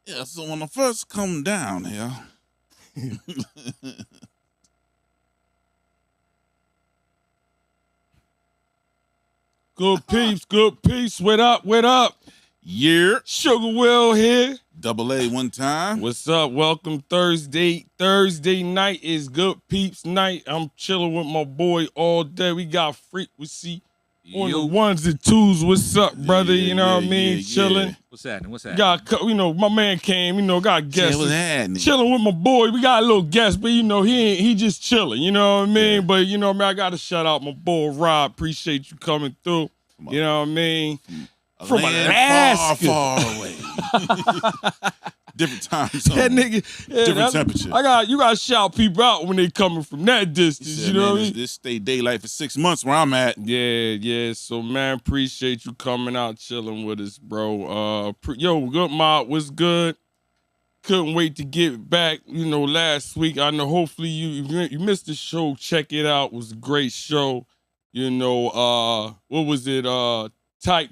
Yeah, so when I first come down here, Good peeps, what up? year Sugar Will here. double A one time. What's up? Welcome Thursday. Thursday night is Good Peeps night. I'm chilling with my boy all day. We got frequency on the ones and twos. What's up, brother? Yeah, you know what I yeah, mean? yeah, Chilling. yeah. What's happening? Got, my man came, got guests. what's happening? Chilling with my boy. We got a little guest, but he just chilling, you know what I mean? Yeah. But I gotta shout out my boy Rob. Appreciate you coming through. You know what I mean? From Land Alaska. far away. Different time zone. That nigga, Different temperature. You gotta shout people out when they coming from that distance. Said, you know man, what I mean? This stay daylight for 6 months where I'm at. Yeah. So man, appreciate you coming out, chilling with us, bro. Good mob, what's good? Couldn't wait to get back. Last week. I know. Hopefully you missed the show. Check it out. It was a great show. What was it? Top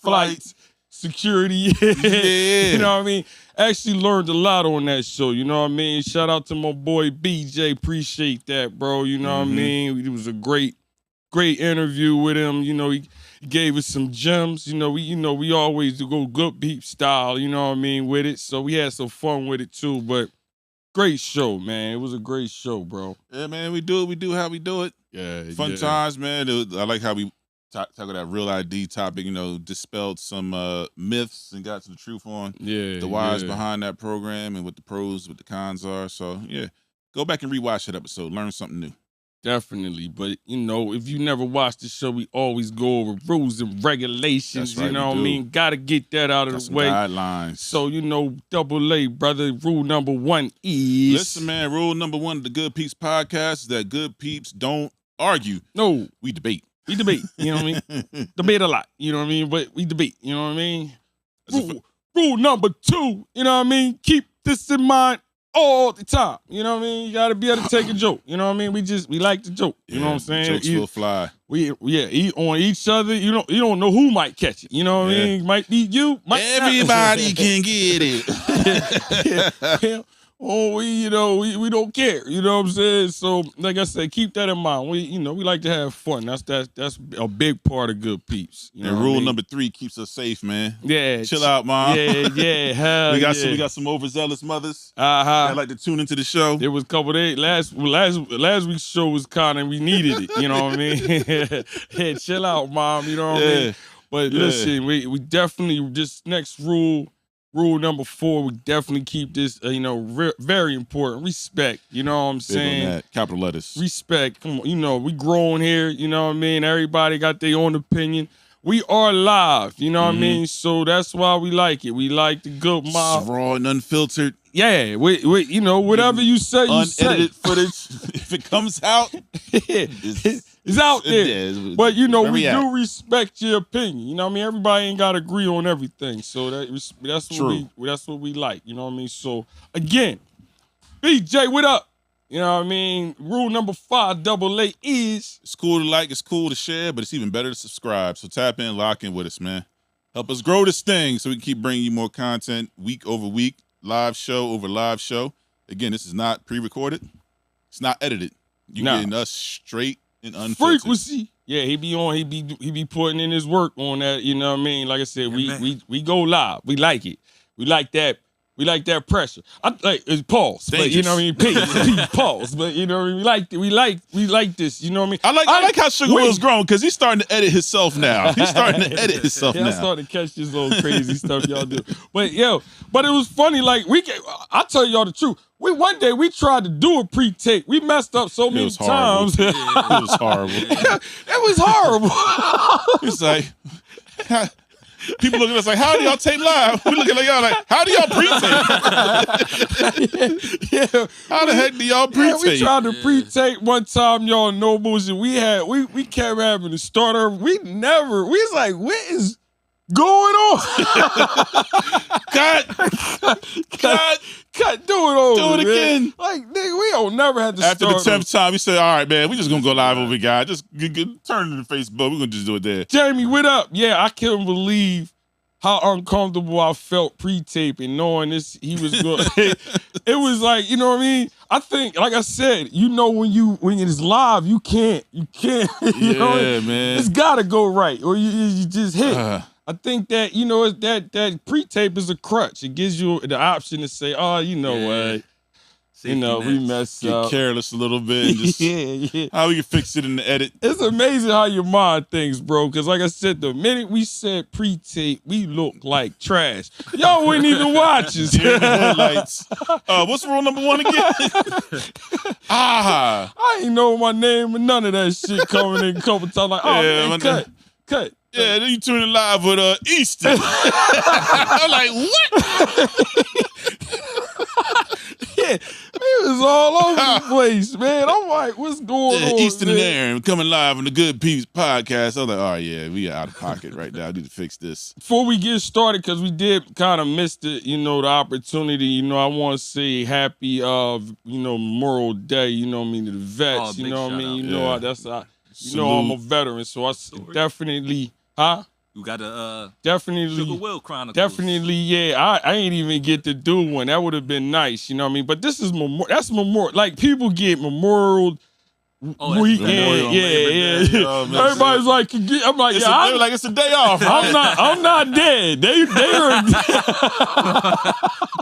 flights. Security. Yeah. You know what I mean? Actually learned a lot on that show. You know what I mean? Shout out to my boy BJ. Appreciate that, bro. You know what I mean? It was a great interview with him. He gave us some gems. We always go Good Peepz style, you know what I mean, with it. So we had some fun with it too. But great show, man. It was a great show, bro. Yeah, man, we do how we do it. Yeah. Fun times, man. I like how we tackled that real ID topic, dispelled some myths and got to the truth on the whys behind that program and what the pros, what the cons are. So, yeah, go back and rewatch that episode. Learn something new. Definitely. But, if you never watched the show, we always go over rules and regulations. That's right, you know what I mean? Got to get that out of the way. Guidelines. So, double A, brother, rule number one is... Listen, man, rule number one of the Good Peepz podcast is that Good Peeps don't argue. No. We debate. We debate, you know what I mean? Debate a lot, you know what I mean? But we debate, you know what I mean? Rule number two, you know what I mean? Keep this in mind all the time, you know what I mean? You gotta be able to take a joke, you know what I mean? We like to joke, you know what I'm saying? Jokes will fly. Eat on each other. You don't know who might catch it, you know what I mean? Might be you, might Everybody can get it. We don't care, you know what I'm saying? So, like I said, keep that in mind. We like to have fun. That's a big part of Good Peeps. And rule number 3 keeps us safe, man. Yeah. Chill out, mom. Yeah. Hell we got some overzealous mothers. that like to tune into the show. It was a couple days. Last week's show was kind of, we needed it, you know what I mean? Yeah, chill out, mom, you know what I mean? But listen, we definitely, this next rule number 4, we definitely keep this, very important. Respect, you know what I'm saying? Big on that. Capital letters. Respect. Come on, we growing here, you know what I mean? Everybody got their own opinion. We are live, you know what I mean? So that's why we like it. We like the good mob. Raw and unfiltered. Yeah, whatever you say, you say. Unedited footage. If it comes out, it's out there. But, we do respect your opinion. You know what I mean? Everybody ain't got to agree on everything. So that's what we like. You know what I mean? So, again, BJ, what up? You know what I mean? Rule number 5, double A is... It's cool to like, it's cool to share, but it's even better to subscribe. So tap in, lock in with us, man. Help us grow this thing so we can keep bringing you more content week over week, live show over live show. Again, this is not pre-recorded. It's not edited. You're getting us straight and unfiltered. Frequency. Yeah, he be putting in his work on that, you know what I mean? Like I said, we go live. We like it. We like that. We like that pressure. I like it's pause, but you know what I mean. Peace, pause, but you know what I mean. We like this. You know what I mean. I like how Sugar Will's grown because he's starting to edit himself now. He's starting to edit himself now. I started to catch this little crazy stuff y'all do. But but it was funny. Like I tell y'all the truth. One day we tried to do a pre-tape. We messed up so many times. It was horrible. It was horrible. It's like. People look at us like, how do y'all tape live? We looking at y'all like, how do y'all pre-tape? How the heck do y'all pre-tape? We tried to pre-tape one time, y'all know bullshit. We kept having to start her. We was like, what is going on? Cut, do it over. Do it again. Man. Like, nigga, we don't never have to start. After the 10th time, we said, all right, man, we just gonna go live over, guys. Just turn to the Facebook. We're gonna just do it there. Jamie, what up? Yeah, I can't believe how uncomfortable I felt pre-taping, knowing this he was going. It was like, you know what I mean? I think, like I said, you know, when it's live, you can't. You know, man. it's gotta go right, or you just hit. I think that, you know, that pre-tape is a crutch. It gives you the option to say, oh, you know what. You know, we messed up. Get careless a little bit. And just how we can fix it in the edit. It's amazing how your mind thinks, bro. Because like I said, the minute we said pre-tape, we look like trash. Y'all wouldn't even watch us. Lights. What's rule number 1 again? I ain't know my name and none of that shit coming in a couple times. Like, oh, man, cut. Yeah, then you tune in live with Easton. I'm like, what? Yeah, it was all over the place, man. I'm like, what's going on? Easton man? and Aaron coming live on the Good Peepz podcast. I was like, oh yeah, we are out of pocket right now. I need to fix this. Before we get started, because we did kind of miss the, you know, the opportunity. You know, I want to say happy, you know, Memorial Day. You know what I mean, to the vets. You know what I mean. You know, you know, I'm a veteran, so I definitely, You got a definitely Sugar Will Chronicles. Definitely, yeah. I ain't even get to do one. That would have been nice, you know what I mean? But this is that's Memorial. Like, people get Memorial weekend. Yeah. Everybody's like, I'm like, they're like, it's a day off. Right? I'm not dead. They are.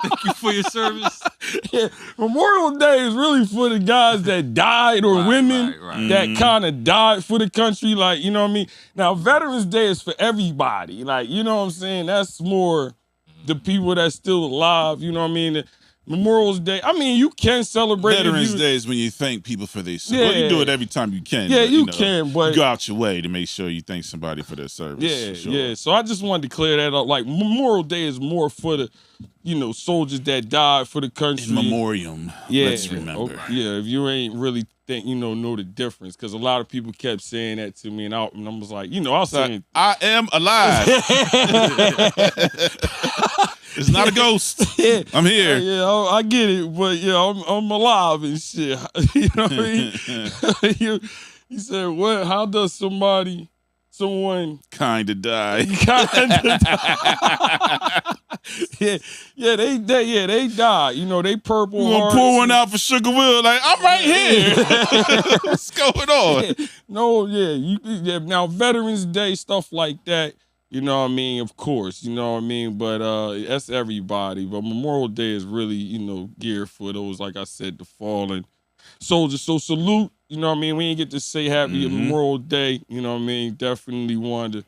Thank you for your service. Yeah. Memorial Day is really for the guys that died or women that kind of died for the country. Like, you know what I mean? Now, Veterans Day is for everybody. Like, you know what I'm saying? That's more the people that's still alive. You know what I mean? Memorial Day. I mean, you can celebrate Veterans Day is when you thank people for their service. Well, you do it every time you can. Yeah, but, you can, but you go out your way to make sure you thank somebody for their service. Yeah, sure. yeah. So I just wanted to clear that up. Like, Memorial Day is more for the, you know, soldiers that died for the country. In memoriam. Yeah. Let's remember. Yeah, if you ain't really know the difference, because a lot of people kept saying that to me, and I was like, you know, I was saying, I am alive. It's not a ghost. I'm here. Yeah, I get it, but yeah, I'm alive and shit. You know what I mean? He said, "What? How does someone kind of die?" Yeah, they died. You know, they purple. You gonna pour one out for Sugar Will? Like, I'm right here. What's going on? Yeah. No, now Veterans Day, stuff like that. You know what I mean? Of course, you know what I mean? But that's everybody. But Memorial Day is really, you know, geared for those, like I said, the fallen soldiers. So salute, you know what I mean? We ain't get to say happy Memorial Day, you know what I mean? Definitely wanted to.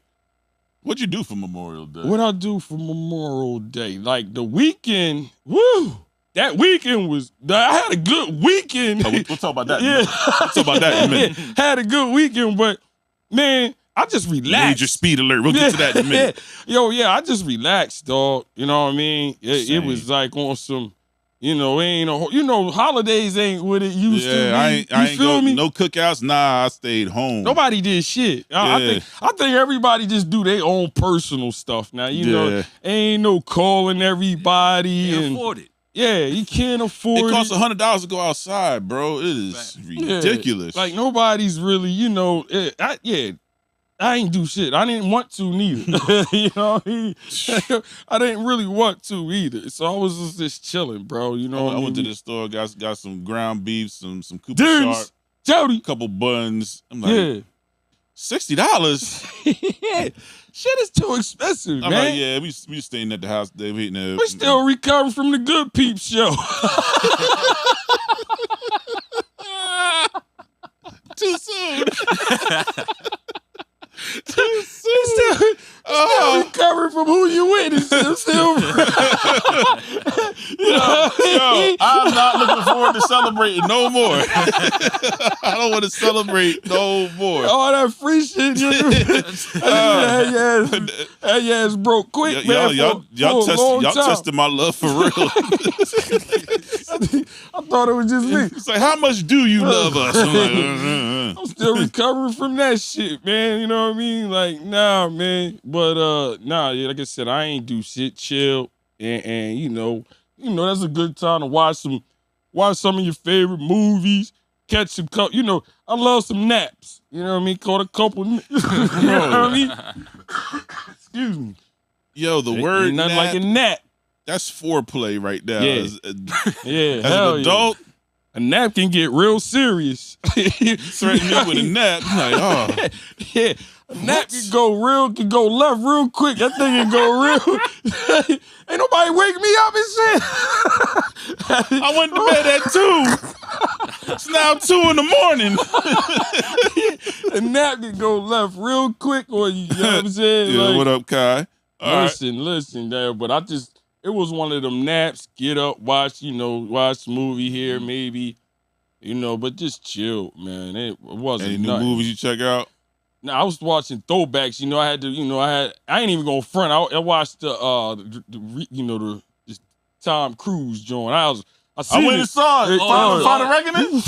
What'd you do for Memorial Day? What I do for Memorial Day? Like, the weekend, woo! That weekend I had a good weekend. Oh, we'll talk about that. Yeah. We'll talk about that in a minute. Had a good weekend, but, man, I just relaxed. Major speed alert. We'll get to that in a minute. I just relaxed, dog. You know what I mean? It was like on some, you know, holidays ain't what it used to be. I ain't go no cookouts. Nah, I stayed home. Nobody did shit. I think everybody just do their own personal stuff now. You know, ain't no calling everybody. Can't afford it. Yeah, you can't afford it. It costs $100 to go outside, bro. It is ridiculous. Like, nobody's really, you know, I ain't do shit. I didn't want to neither. You know what I mean? I didn't really want to either. So I was just chilling, bro. You know what I mean? Went to the store, got some ground beef, some Cooper Sharp, Jody, couple buns. I'm like, $60? Yeah. Shit is too expensive, man. I'm like, yeah, we staying at the house today. We still recovering from the Good Peepz show. Too soon. Still recovering from who you with. Still. Yo, I'm not looking forward to celebrating no more. I don't want to celebrate no more. All that free shit. Your ass broke quick, man. Y'all tested my love for real. I thought it was just me. It's like, how much do you love us? I'm like, I'm still recovering from that shit, man. You know what I mean? Like, nah, man. But like I said, I ain't do shit. Chill, and you know, that's a good time to watch some of your favorite movies. Catch some, you know, I love some naps. You know what I mean? Caught a couple. You know what I mean? Excuse me. Yo, the Ain't word nothing nap, like a nap. that's foreplay right now. Yeah. Yeah, As hell an adult, a nap can get real serious. threaten me with a nap. I'm like, oh, Yeah, a nap can go left real quick. That thing can go real. Ain't nobody wake me up and shit. I went to bed at 2. It's now 2 in the morning. A nap can go left real quick, or you know what I'm saying? Yeah, Like, what up, Kai? All right. listen, there. But it was one of them naps. Get up, watch a movie here, maybe, but just chill, man. It wasn't Any new nothing. movies you check out? Now I was watching throwbacks. I had to. I ain't even gonna front. I watched the Tom Cruise joint. I I went and saw it. Final Reckoning?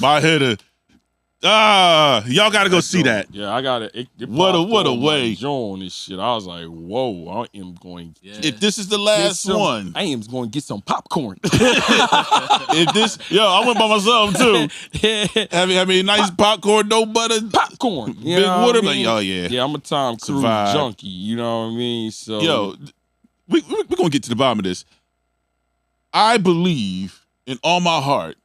My hitter. Y'all got to go see that. Yeah, I got it. What a way. Joint and shit. I was like, whoa, I am going. Yeah. If this is the last one, I am going to get some popcorn. I went by myself too. Have a nice popcorn, no butter, Popcorn. You big know what water. I mean? Like, oh yeah. Yeah, I'm a Tom Cruise Survive. junkie. You know what I mean? So Yo, we're gonna get to the bottom of this. I believe in all my heart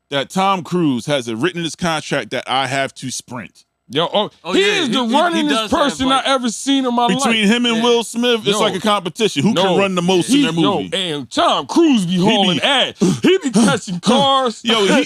that Tom Cruise has it written in his contract that I have to sprint. he yeah, is the he runningest does have, person like- I ever seen in my life. Between him and Yeah. Will Smith, it's Yo. like a competition. Who can run the most in their movie? And Tom Cruise be hauling be- ass. He be catching cars. Yo, he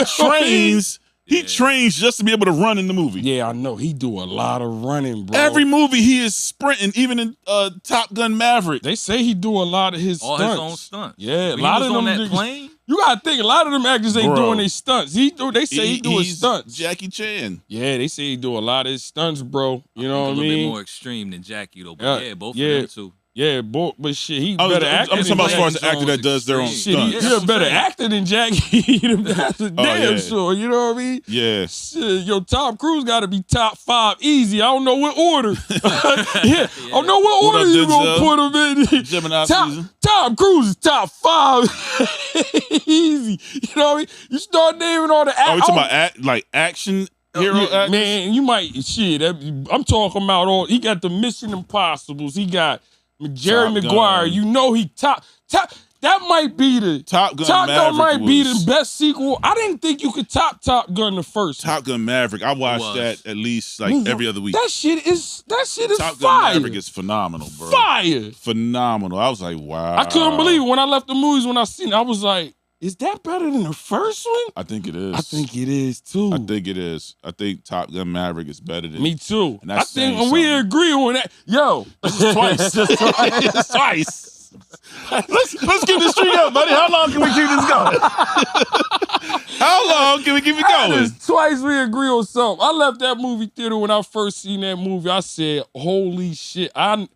trains. He Yeah. trains just to be able to run in the movie. Yeah, I know. He do a lot of running, bro. Every movie he is sprinting, even in Top Gun Maverick. They say he do a lot of his All stunts. his own stunts. Yeah, a When lot he of was them on that niggas- plane. You gotta think, a lot of them actors ain't Bro. doing their stunts. They say he do his He's stunts. Jackie Chan. Yeah, they say he do a lot of his stunts, bro. You know a what I little bit mean? more extreme than Jackie though. Yeah, But yeah, both yeah. of them too. Yeah, boy, but shit, he I'm better actor. talking than about as far as Jackie. the actor that does their own Shit, stunts. Shit, Yeah, he a that's better what I'm saying. actor than Jackie. That's a damn yeah. sure. You know what I mean? Yeah. Shit, yo, Tom Cruise got to be top 5 easy. I don't know what order. I don't know what What order up, you gonna Denzel? put him in. Gemini season. Tom Cruise is top 5 easy. You know what I mean? You start naming all the Are we actors. talking about action hero actors? Man, you might shit. I'm talking about all. He got the Mission Impossibles. He got Jerry Top Maguire. Gun. You know he top. That might be the Top Gun Top Maverick Gun might be was- the best sequel. I didn't think you could top Gun the first. Top Gun Maverick. I watched was. that at least like one. every other week. That shit is Top Gun fire. Maverick is phenomenal, bro. Fire. Phenomenal. I was like, wow. I couldn't believe it when I left the movies. When I seen it, I was like, is that better than the first one? I think it is. I think it is too. I think it is. I think Top Gun Maverick is better than Me too. And I that's think saying we something. agree on that. Yo, twice. It's twice. Let's keep this streak up, buddy. How long can we keep this going? How long can we keep it That going? is twice we agree on something. I left that movie theater when I first seen that movie. I said, holy shit. I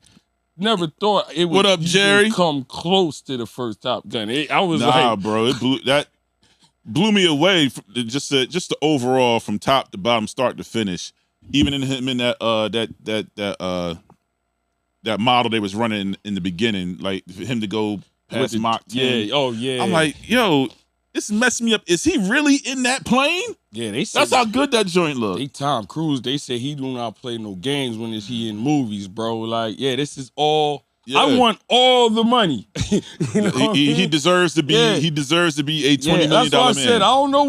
never thought it would What up, even Jerry? come close to the first Top Gun. I was Nah, like, bro, it blew me away. Just the overall from top to bottom, start to finish. Even in him in that model they was running in the beginning, like for him to go past with the- Mach 10. Yeah, oh yeah. I'm like, yo, this messed me up. Is he really in that plane? yeah, they said That's how good that joint looked. they Tom Cruise, they say he do not play no games when is he in movies, bro. Like, yeah, this is all I Yeah. want all the money. You know what I He mean? deserves to be. Yeah. He deserves to be a $20 Yeah, million that's why I man. said I don't know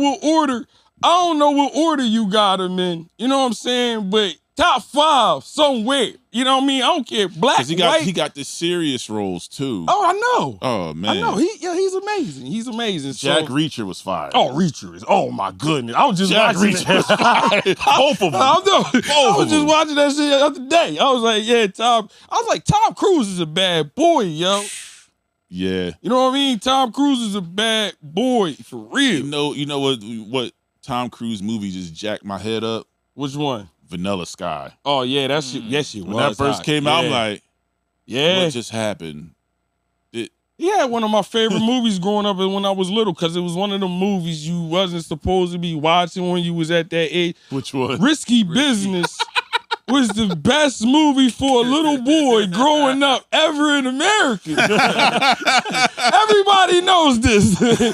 what order you got him in. You know what I'm saying? But top 5 somewhere. You know what I mean? I don't care. Black, Because white. he got the serious roles too. Oh, I know. Oh, man, I know. He's amazing. He's amazing. Jack So, Reacher was fire. oh, Reacher is. Oh my goodness. I was just Jack watching Reacher was fire. Both of them. I was of just them. watching that shit the other day. I was like, yeah, Tom Cruise is a bad boy, yo. Yeah. You know what I mean? Tom Cruise is a bad boy for real. You know what Tom Cruise movie just jacked my head up? Which one? Vanilla Sky. Oh yeah, that shit. That shit When was that first hot. came out, I'm Yeah. like, yeah. what just happened? He had one of my favorite movies growing up when I was little, because it was one of the movies you wasn't supposed to be watching when you was at that age. Which one? Risky Business was the best movie for a little boy growing up ever in America. Everybody knows this. Every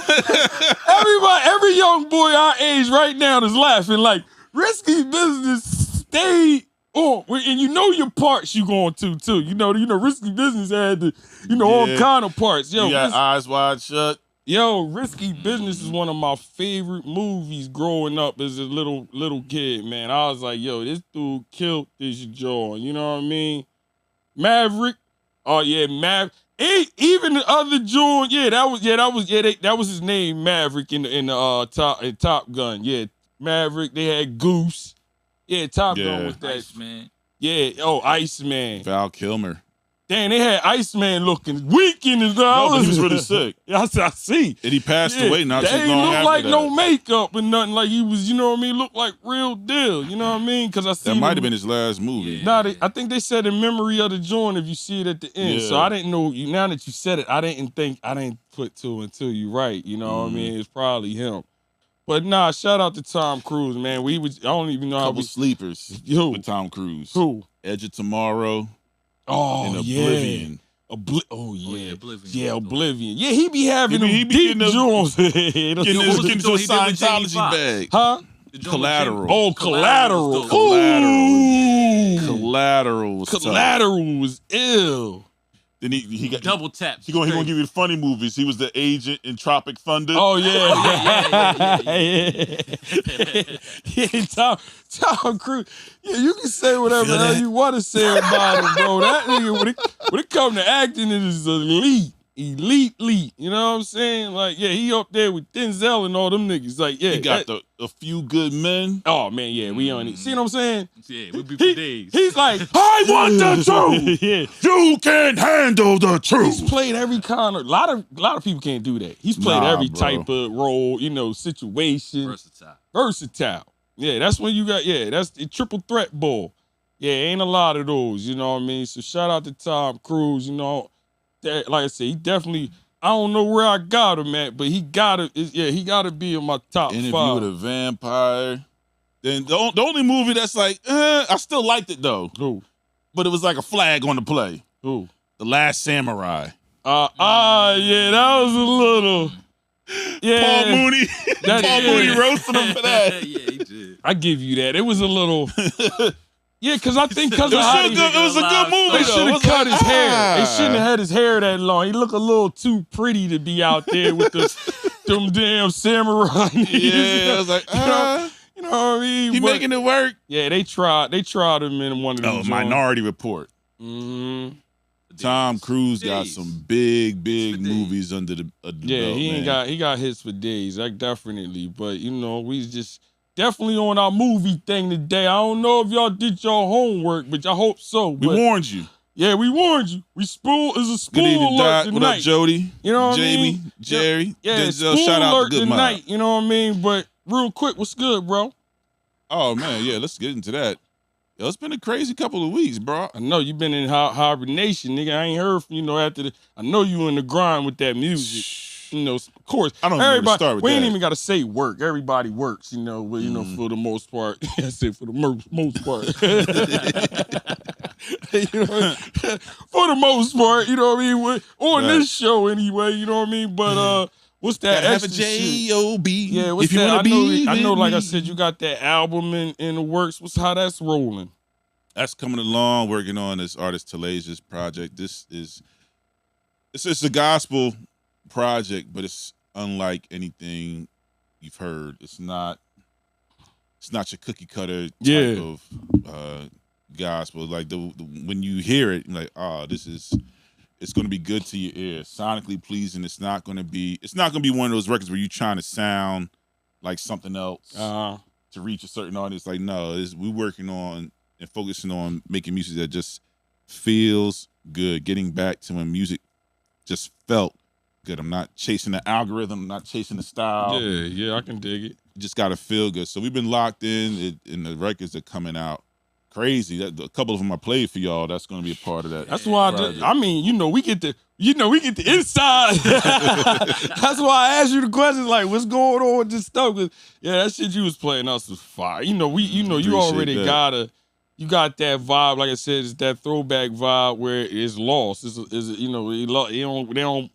young boy our age right now is laughing like Risky Business stayed Oh, and you know your parts you going to too. You know, Risky Business had the, all kind of parts. Yo, you got Eyes Wide Shut. Yo, Risky Business is one of my favorite movies growing up as a little kid, man. I was like, yo, this dude killed this joint. You know what I mean? Maverick. Oh yeah, even the other joint, that was his name, Maverick in the Top Gun. Yeah, Maverick. They had Goose. Yeah, Top Gun was that. Iceman. Yeah, Iceman. Val Kilmer. Damn, they had Iceman looking weak in his eyes. No, but he was really sick. I see. And he passed away not too long after that. They ain't look like no makeup and nothing. Like he was, you know what I mean? Looked like real deal. You know what I mean? Because I seen that might have been his last movie. Yeah. I think they said in memory of the joint if you see it at the end. Yeah. So I didn't know. Now that you said it, I didn't put two and two. You right. You know what I mean? It's probably him. But nah, shout out to Tom Cruise, man. I don't even know how we sleepers Yo. with Tom Cruise. Who? Edge of Tomorrow. Oh, and yeah. Oblivion. Oblivion. Yeah, Oblivion. Yeah, he be having them he be deep joints. Getting into a Scientology bag. Huh? Collateral. Oh, Collateral. Collateral. Collateral was ill. Then he got double taps. He gonna give you the funny movies. He was the agent in Tropic Thunder. Oh yeah. Tom Cruise. Yeah, you can say whatever the hell you want to say about him, bro. That nigga, when it comes to acting, it is elite. You know what I'm saying? Like, yeah, he up there with Denzel and all them niggas. Like, yeah, he got A Few Good Men. Oh man, yeah, we on it. See what I'm saying? Yeah, we'll be for days. He's like, I want the truth. Yeah. You can't handle the truth. He's played every kind of. A lot of people can't do that. He's played every type of role, situation. Versatile. Yeah, that's when you got. Yeah, that's the triple threat ball. Yeah, ain't a lot of those. You know what I mean? So shout out to Tom Cruise. You know. That, like I said, he definitely. I don't know where I got him at, but he gotta be in my top Interview 5. with a Vampire. Then the only movie that's like, I still liked it though. Who? But it was like a flag on the play. Who? The Last Samurai. Yeah, that was a little. Yeah, Paul Mooney. Paul Mooney roasted him for that. Yeah, he did. I give you that. It was a little. Yeah, because I think because of how it was a good movie. They should have cut his hair. They shouldn't have Ah. had his hair that long. He looked a little too pretty to be out there with them damn samurai. Yeah, I was like, you know what I mean? He making it work. Yeah, they tried him in one of them. Minority Report. Mm-hmm. Tom Cruise got some big movies under the belt, he got hits for days. Like definitely, but we just. Definitely on our movie thing today. I don't know if y'all did your homework, but I hope so. We warned you. Yeah, we warned you. We spool is a spool Good evening, alert Doc. tonight. What up, Jody? You know what Jamie, I mean? Jerry, yeah, Denzel. spool Shout out alert to Good tonight. Mob. You know what I mean? But real quick, what's good, bro? Oh man, yeah. Let's get into that. Yo, it's been a crazy couple of weeks, bro. I know you've been in hibernation, nigga. I ain't heard from after I know you in the grind with that music. Of course. I don't know where to start with we ain't that. even got to say work. Everybody works, for the most part. I said for the most part. For the most part, you know what I mean? On this show anyway, you know what I mean? But what's that Have a extra shit? J-O-B. Yeah, what's if you that? wanna be I know, with like I me. said, you got that album in the works. How that's rolling? That's coming along, working on this artist Talasia's project. It's a gospel project, but it's unlike anything you've heard. It's not your cookie cutter type of gospel. Like when you hear it, you're like, it's gonna be good to your ear, sonically pleasing. It's not gonna be one of those records where you're trying to sound like something else to reach a certain audience. Like, no, we're working on and focusing on making music that just feels good, getting back to when music just felt good. I'm not chasing the algorithm, I'm not chasing the style. Yeah, I can dig it. You just gotta feel good. So we've been locked in the records are coming out crazy. A couple of them I played for y'all. That's gonna be a part of that. That's why we get the inside. That's why I asked you the questions like, what's going on with this stuff? 'Cause, that shit you was playing us was fire. You already got that vibe. Like I said, it's that throwback vibe where it's lost. We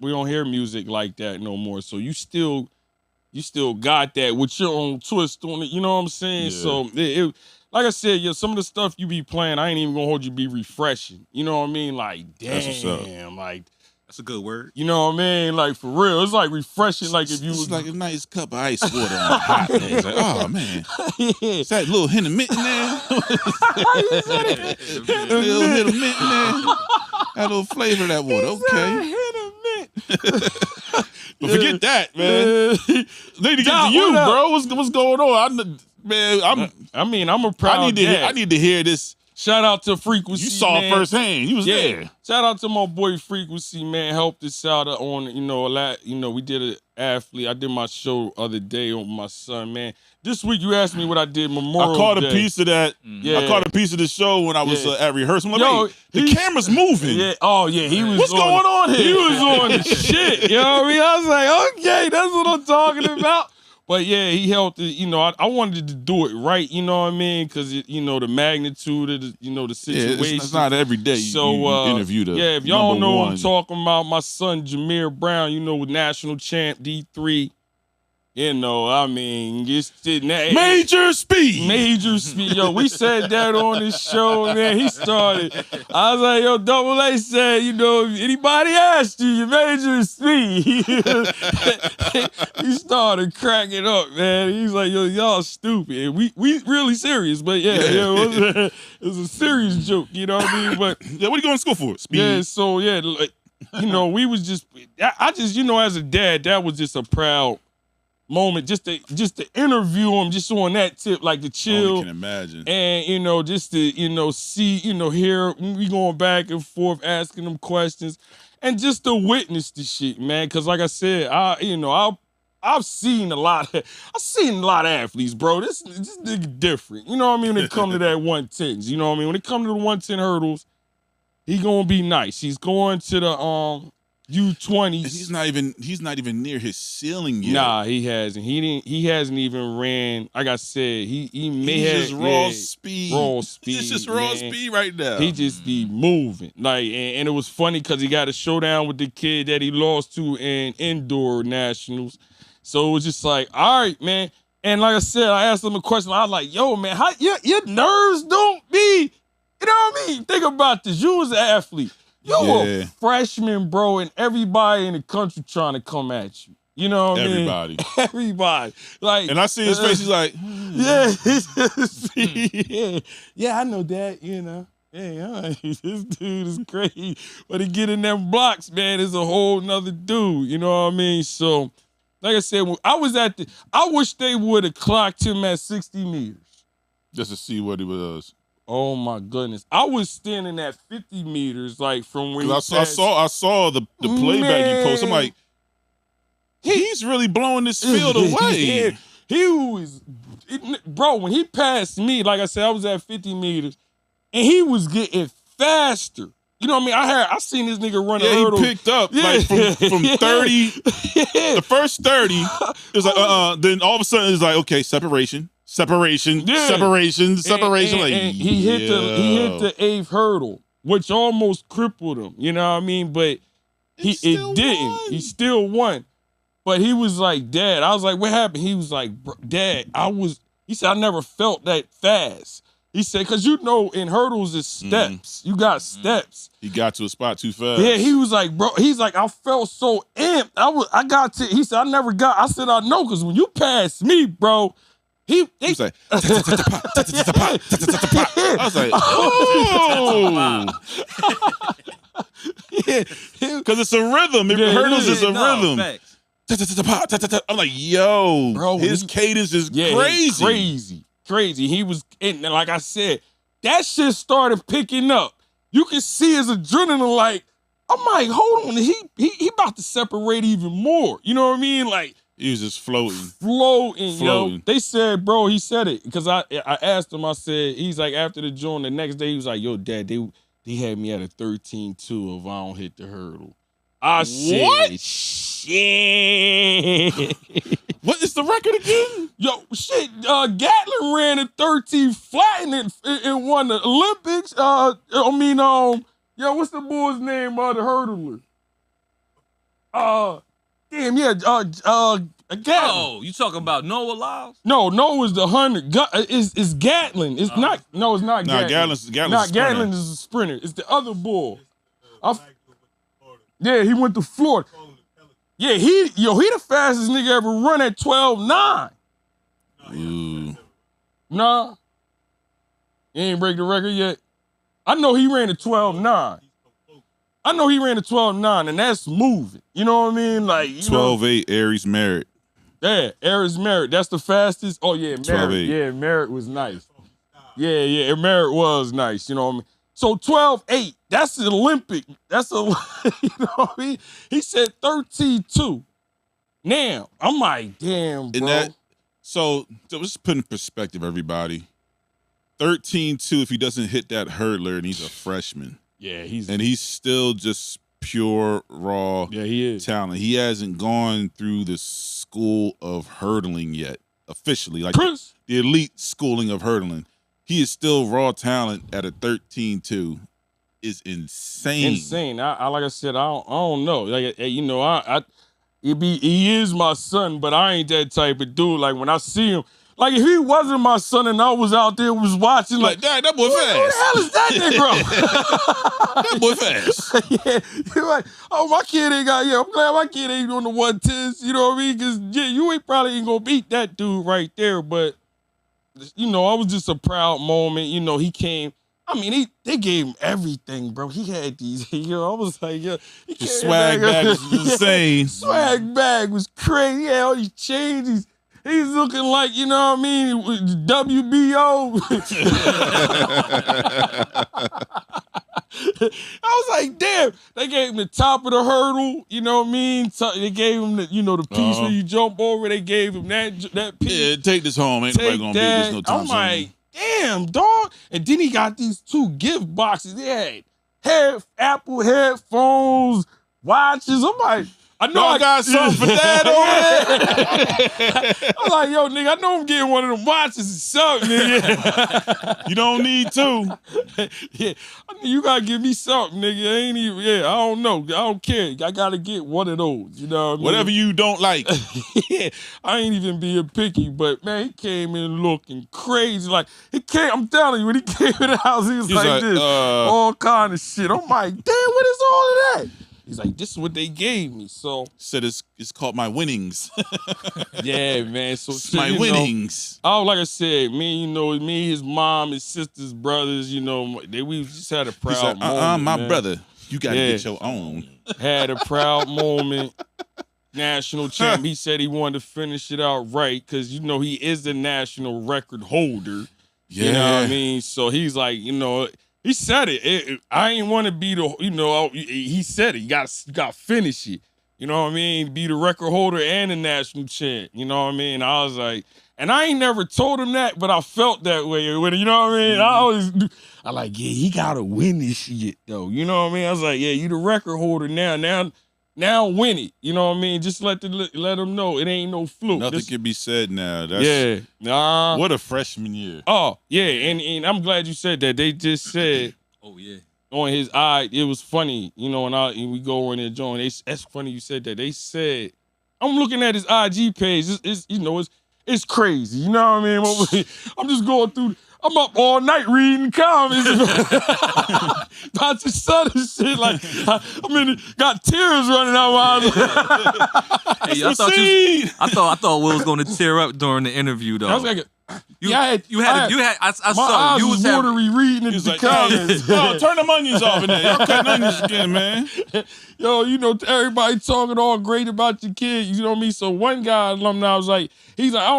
don't hear music like that no more. So you still got that with your own twist on it. You know what I'm saying? Yeah. So it like I said, yo, some of the stuff you be playing, I ain't even gonna hold you be refreshing. You know what I mean? Like, That's what's up. damn, like, That's a good word. you know what I mean? Like, for real, it's like refreshing. Like if you It's was like a nice cup of ice water on a hot day. It's like, oh man, is that little hint of mint in there? A little hint of mint in there. Got a little flavor of that water. Okay. But forget that, man. They need to get to you, bro. What's going on? I'm a proud dad. I need to hear this. Shout out to Frequency. You saw man. it firsthand. You was there. Shout out to my boy Frequency, man. Helped us out on, a lot. We did an athlete. I did my show other day on my son, man. This week you asked me what I did Memorial I caught Day. a piece of that. Yeah. I caught a piece of the show when I was at rehearsal. I'm like, wait, the camera's moving. Yeah. Oh yeah, he was. What's going on here? He was on the shit. You know what I mean? I was like, okay, that's what I'm talking about. But yeah, he helped it. I wanted to do it right. You know what I mean? Because the magnitude of the situation. Yeah, it's not every day you interview the if y'all don't know what I'm one. talking about, my son Jameer Brown, with national champ D3. It's Major speed. Major speed. Yo, we said that on this show, man. He started. I was like, yo, Double A said, if anybody asked you, you major speed. He started cracking up, man. He's like, yo, y'all stupid. And we really serious, but it was a serious joke, you know what I mean? But yeah, what are you going to school for? Speed. Yeah, so we was just, I just, as a dad, that was just a proud moment just to interview him just on that tip, like to chill. I can imagine. And just to see, hear we going back and forth asking them questions and just to witness the shit, man. Cause like I said, I've seen a lot of athletes, bro. This nigga different. You know what I mean? When it come to that 110s, you know what I mean? When it come to the 110 hurdles, he gonna be nice. He's going to the U20s. And he's not even near his ceiling yet. Nah, he hasn't. He hasn't even ran. Like I said, he may have just raw speed. Raw speed. It's just raw speed right now. He just be moving. Like, and it was funny because he got a showdown with the kid that he lost to in indoor nationals. So it was just like, all right, man. And like I said, I asked him a question. I was like, yo, man, how your nerves don't be, you know what I mean? Think about this. You was an athlete. You're a freshman, bro, and everybody in the country trying to come at you. You know what I mean? Everybody. Like, and I see his face, he's like, yeah, I know that, Hey, this dude is crazy. But to get in them blocks, man, is a whole nother dude. You know what I mean? So, like I said, when I was I wish they would have clocked him at 60 meters. Just to see what he was. Oh my goodness! I was standing at 50 meters, like from when I saw the playback you posted. I'm like, he's really blowing this field away. He was, bro. When he passed me, like I said, I was at 50 meters, and he was getting faster. You know what I mean? I seen this nigga run a hurdle. He picked up like from 30. The first 30, it was like Then all of a sudden it's like, okay, separation. Separation. And like he hit the 8th hurdle, which almost crippled him. You know what I mean? But it didn't. Won. He still won. But he was like, Dad. I was like, what happened? He was like, Dad, he said, I never felt that fast. He said, because in hurdles it's steps. You got steps. He got to a spot too fast. Yeah, he was like, bro, he's like, I felt so amped. He said, I said, I know, because when you passed me, bro, he was like, I was like, oh. Because it's a rhythm. Hurdles is a rhythm. I'm like, yo, bro, his cadence is crazy. He was, and like I said, that shit started picking up. You can see his adrenaline. Like, I'm like, hold on, he about to separate even more. You know what I mean? Like, he was just floating. Yo. They said, bro, he said it. Because I asked him, I said, he's like, after the joint, the next day, he was like, yo, Dad, they had me at a 13-2 if I don't hit the hurdle. I said, what? Shit. What is the record again? Yo, shit, Gatlin ran a 13 flat and won the Olympics. What's the boy's name, the hurdler? A Gatlin. Oh, you talking about Noah Lyles? No, is the 100. It's Gatlin. It's not. No, it's not. Nah, Gatlin. Gatlin's a Gatlin sprinter. is a sprinter. It's the other bull. Yeah, he went to Florida. Yeah, he the fastest nigga ever run at 12.9. Ooh. Nah, he ain't break the record yet. I know he ran a 12.9. And that's moving. You know what I mean? Like 12.8, Aries Merritt. Yeah, Aries Merritt. That's the fastest. Oh yeah, Merritt. 12.8. Yeah, Merritt was nice. Yeah, Merritt was nice. You know what I mean? So 12.8. That's the Olympic. That's a. You know what I mean? He said 13.2. Now I'm like, damn, bro. And that, so let's put in perspective, everybody. 13.2 if he doesn't hit that hurdler and he's a freshman. Yeah, he's still just pure raw he is. talent. He hasn't gone through the school of hurdling yet, officially. Like Chris. the elite schooling of hurdling. He is still raw talent at a 13.2. Is insane. Insane. I like I said, I don't know. Like you know, he is my son, but I ain't that type of dude. Like when I see him, like if he wasn't my son and I was out there was watching, like Dad, that boy fast. Who the hell is that nigga? That boy fast. Yeah, you're like, oh, my kid ain't got. Yeah, I'm glad my kid ain't doing the 110s. You know what I mean? Because yeah, you probably ain't gonna beat that dude right there. But you know, I was just a proud moment. You know, he came. I mean, they gave him everything, bro. He had these. I was like, yeah, the swag bag was insane. Swag bag was crazy. He had all these chains. He's looking like, you know what I mean, WBO. I was like, damn. They gave him the top of the hurdle. You know what I mean? They gave him the, the piece where you jump over. They gave him that piece. Yeah, take this home. Ain't nobody gonna beat this no time I'm soon. like, damn, dog. And then he got these 2 gift boxes. They had Apple headphones, watches. I'm like, I know I got something for Dad over there. I'm like, yo, nigga, I know I'm getting one of them watches or something, nigga. You don't need 2. Yeah, you gotta give me something, nigga. I ain't even, I don't know. I don't care. I gotta get one of those. You know what I mean? Whatever you don't like. Yeah, I ain't even being picky, but man, he came in looking crazy. Like I'm telling you, when he came in the house, he was like this, all kind of shit. I'm like, damn, what is all of that? He's like, this is what they gave me. So said it's called my winnings. Yeah, man. So my winnings. Like I said, me, his mom, his sisters, brothers, we just had a proud moment. My man. brother, you gotta get your own. Had a proud moment. National champ. He said he wanted to finish it out right because he is the national record holder. Yeah. You know what I mean? So he's like, he said it. I ain't want to be the, he said it. You got to finish it. You know what I mean? Be the record holder and the national champ. You know what I mean? I was like, and I ain't never told him that, but I felt that way. You know what I mean? I like, yeah, he got to win this shit, though. You know what I mean? I was like, yeah, you the record holder now. Now win it. You know what I mean? Just let them know it ain't no fluke. Nothing can be said now. What a freshman year. Oh, yeah, and I'm glad you said that. They just said on his eye, it was funny, and we go in there, John. That's funny you said that. They said, I'm looking at his IG page. It's crazy. You know what I mean? I'm just going through. I'm up all night reading comments about your son and shit. Like, got tears running out my eyes. Hey, I thought Will was going to tear up during the interview, though. I was like, I saw my eyes you was watery reading the comments. Yo, turn them onions off in there. Y'all cutting onions again, man. Yo, everybody talking all great about your kid. You know what I mean? So one guy, alumni, was like, he said,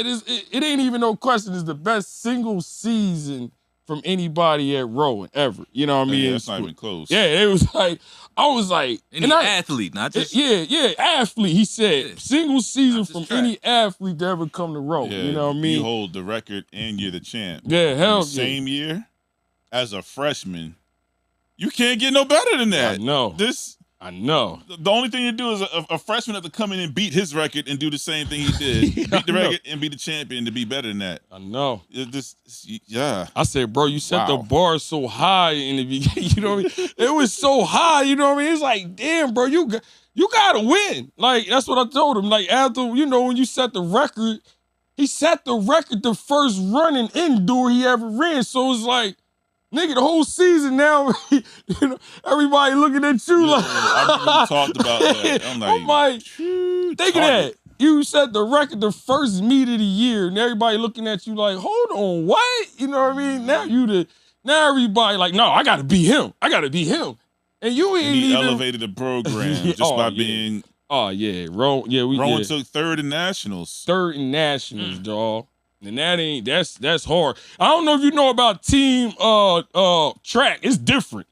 it ain't even no question. It's the best single season from anybody at Rowan ever. You know what I mean? Yeah, that's not even close. Yeah, it was like, I was like, athlete, not just athlete. He said single season from track. any athlete to ever come to Rowan. Yeah, you know what I mean? You hold the record and you're the champ. Yeah, hell yeah. Same year as a freshman. You can't get no better than that. No. This I know. The only thing to do is a freshman have to come in and beat his record and do the same thing he did. Beat the record and be the champion to be better than that. I know. Yeah. I said, bro, you set the bar so high in the beginning. You know what I mean? It was so high. You know what I mean? It's like, damn, bro, you gotta win. Like, that's what I told him. Like, after, you know, when you set the record, he set the record the first running indoor he ever ran. So it's like, nigga, the whole season now, you know, everybody looking at you like. I remember we talked about that. I'm like, think of that. You set the record the first meet of the year, and everybody looking at you like, hold on, what? You know what I mean? Now everybody like, no, I gotta be him. I gotta be him. And you ain't he even elevated the program just by being. Oh yeah, Rowan took third in nationals. Third in nationals, dog. And that's hard. I don't know if you know about team track. It's different.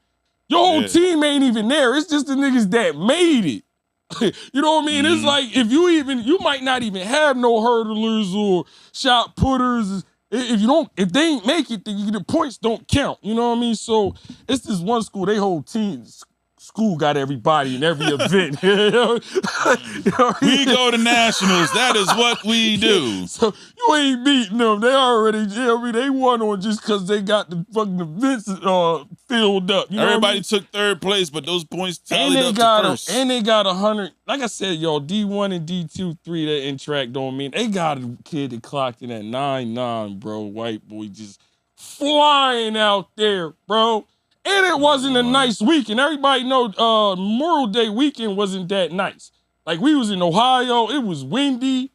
Your whole team ain't even there. It's just the niggas that made it. You know what I mean? It's like if you might not even have no hurdlers or shot putters. If they ain't make it, then the points don't count. You know what I mean? So it's this one school, they whole team. School got everybody in every event. You know we go to nationals. That is what we do. So you ain't beating them. They already, you know what I mean? They won on just because they got the fucking events filled up. You know everybody took third place, but those points tallied up to first. And they got 100. Like I said, y'all, D1 and D2, 3 that in track don't mean. They got a kid that clocked in at 9.9, bro. White boy just flying out there, bro. And it wasn't a nice weekend. Everybody know Memorial Day weekend wasn't that nice. Like, we was in Ohio. It was windy,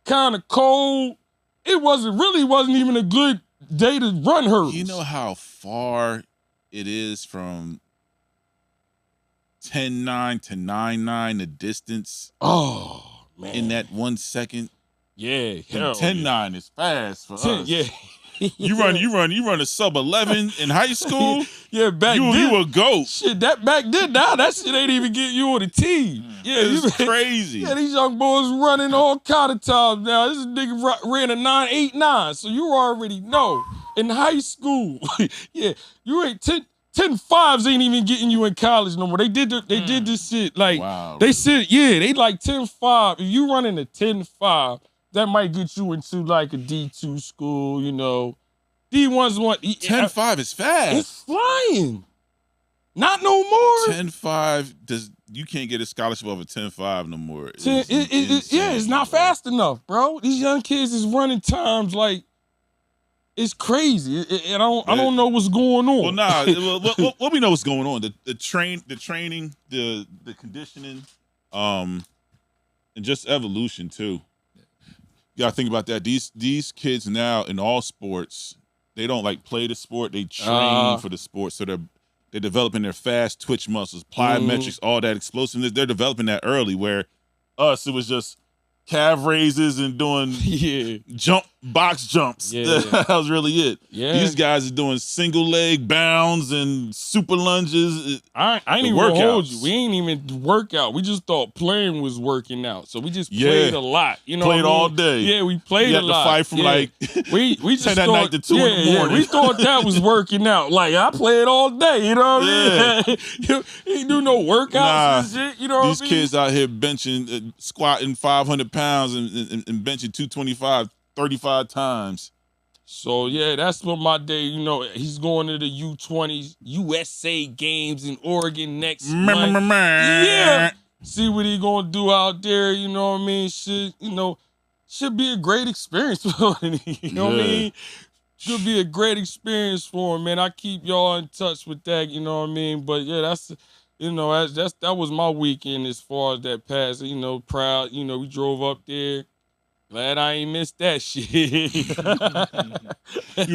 kind of cold. It wasn't even a good day to run hurdles. You know how far it is from 10.9 to 9.9, the distance? Oh, man. In that 1 second? Yeah. 10.9 is fast for us. Yeah. You run a sub 11 in high school. Yeah, back then you a goat. Shit, that back then now that shit ain't even getting you on the team. Yeah, it's crazy. Yeah, these young boys running all kind of times now. This nigga ran a 9.89, so you already know in high school. Yeah, you ain't 10.5s ain't even getting you in college no more. They did this shit like they said they like 10.5. If you running a 10.5. That might get you into like a D2 school, you know. D1's one. 10.5 is fast. It's flying. Not no more. 10.5 you can't get a scholarship over 10.5 no more. It's not fast enough, bro. These young kids is running times like it's crazy. I don't know what's going on. Well, nah. We know what's going on. The training, the conditioning, and just evolution too. You gotta think about that. These kids now in all sports, they don't like play the sport, they train for the sport. So they're developing their fast twitch muscles, plyometrics, all that explosiveness. They're developing that early, where us, it was just calf raises and doing box jumps. Yeah. That was really it. Yeah. These guys are doing single leg bounds and super lunges. I ain't even gonna hold you. We ain't even workout. We just thought playing was working out. So we just played a lot. You know, played all day. Yeah, we played a lot. To fight from like we just 10 at night to 2 in the morning. We thought that was working out. Like I played all day. You know what I mean? You ain't do no workouts and shit. You know what I mean? These kids out here benching, squatting 500 pounds and benching 225 35 times. So, yeah, that's what my day, you know, he's going to the U20 USA games in Oregon next month. Yeah. See what he going to do out there, you know what I mean? Should be a great experience for him, you know what I mean? Should be a great experience for him, man. I keep y'all in touch with that, you know what I mean? But, yeah, that's, you know, that was my weekend as far as that pass, you know, proud. You know, we drove up there. Glad I ain't missed that shit. You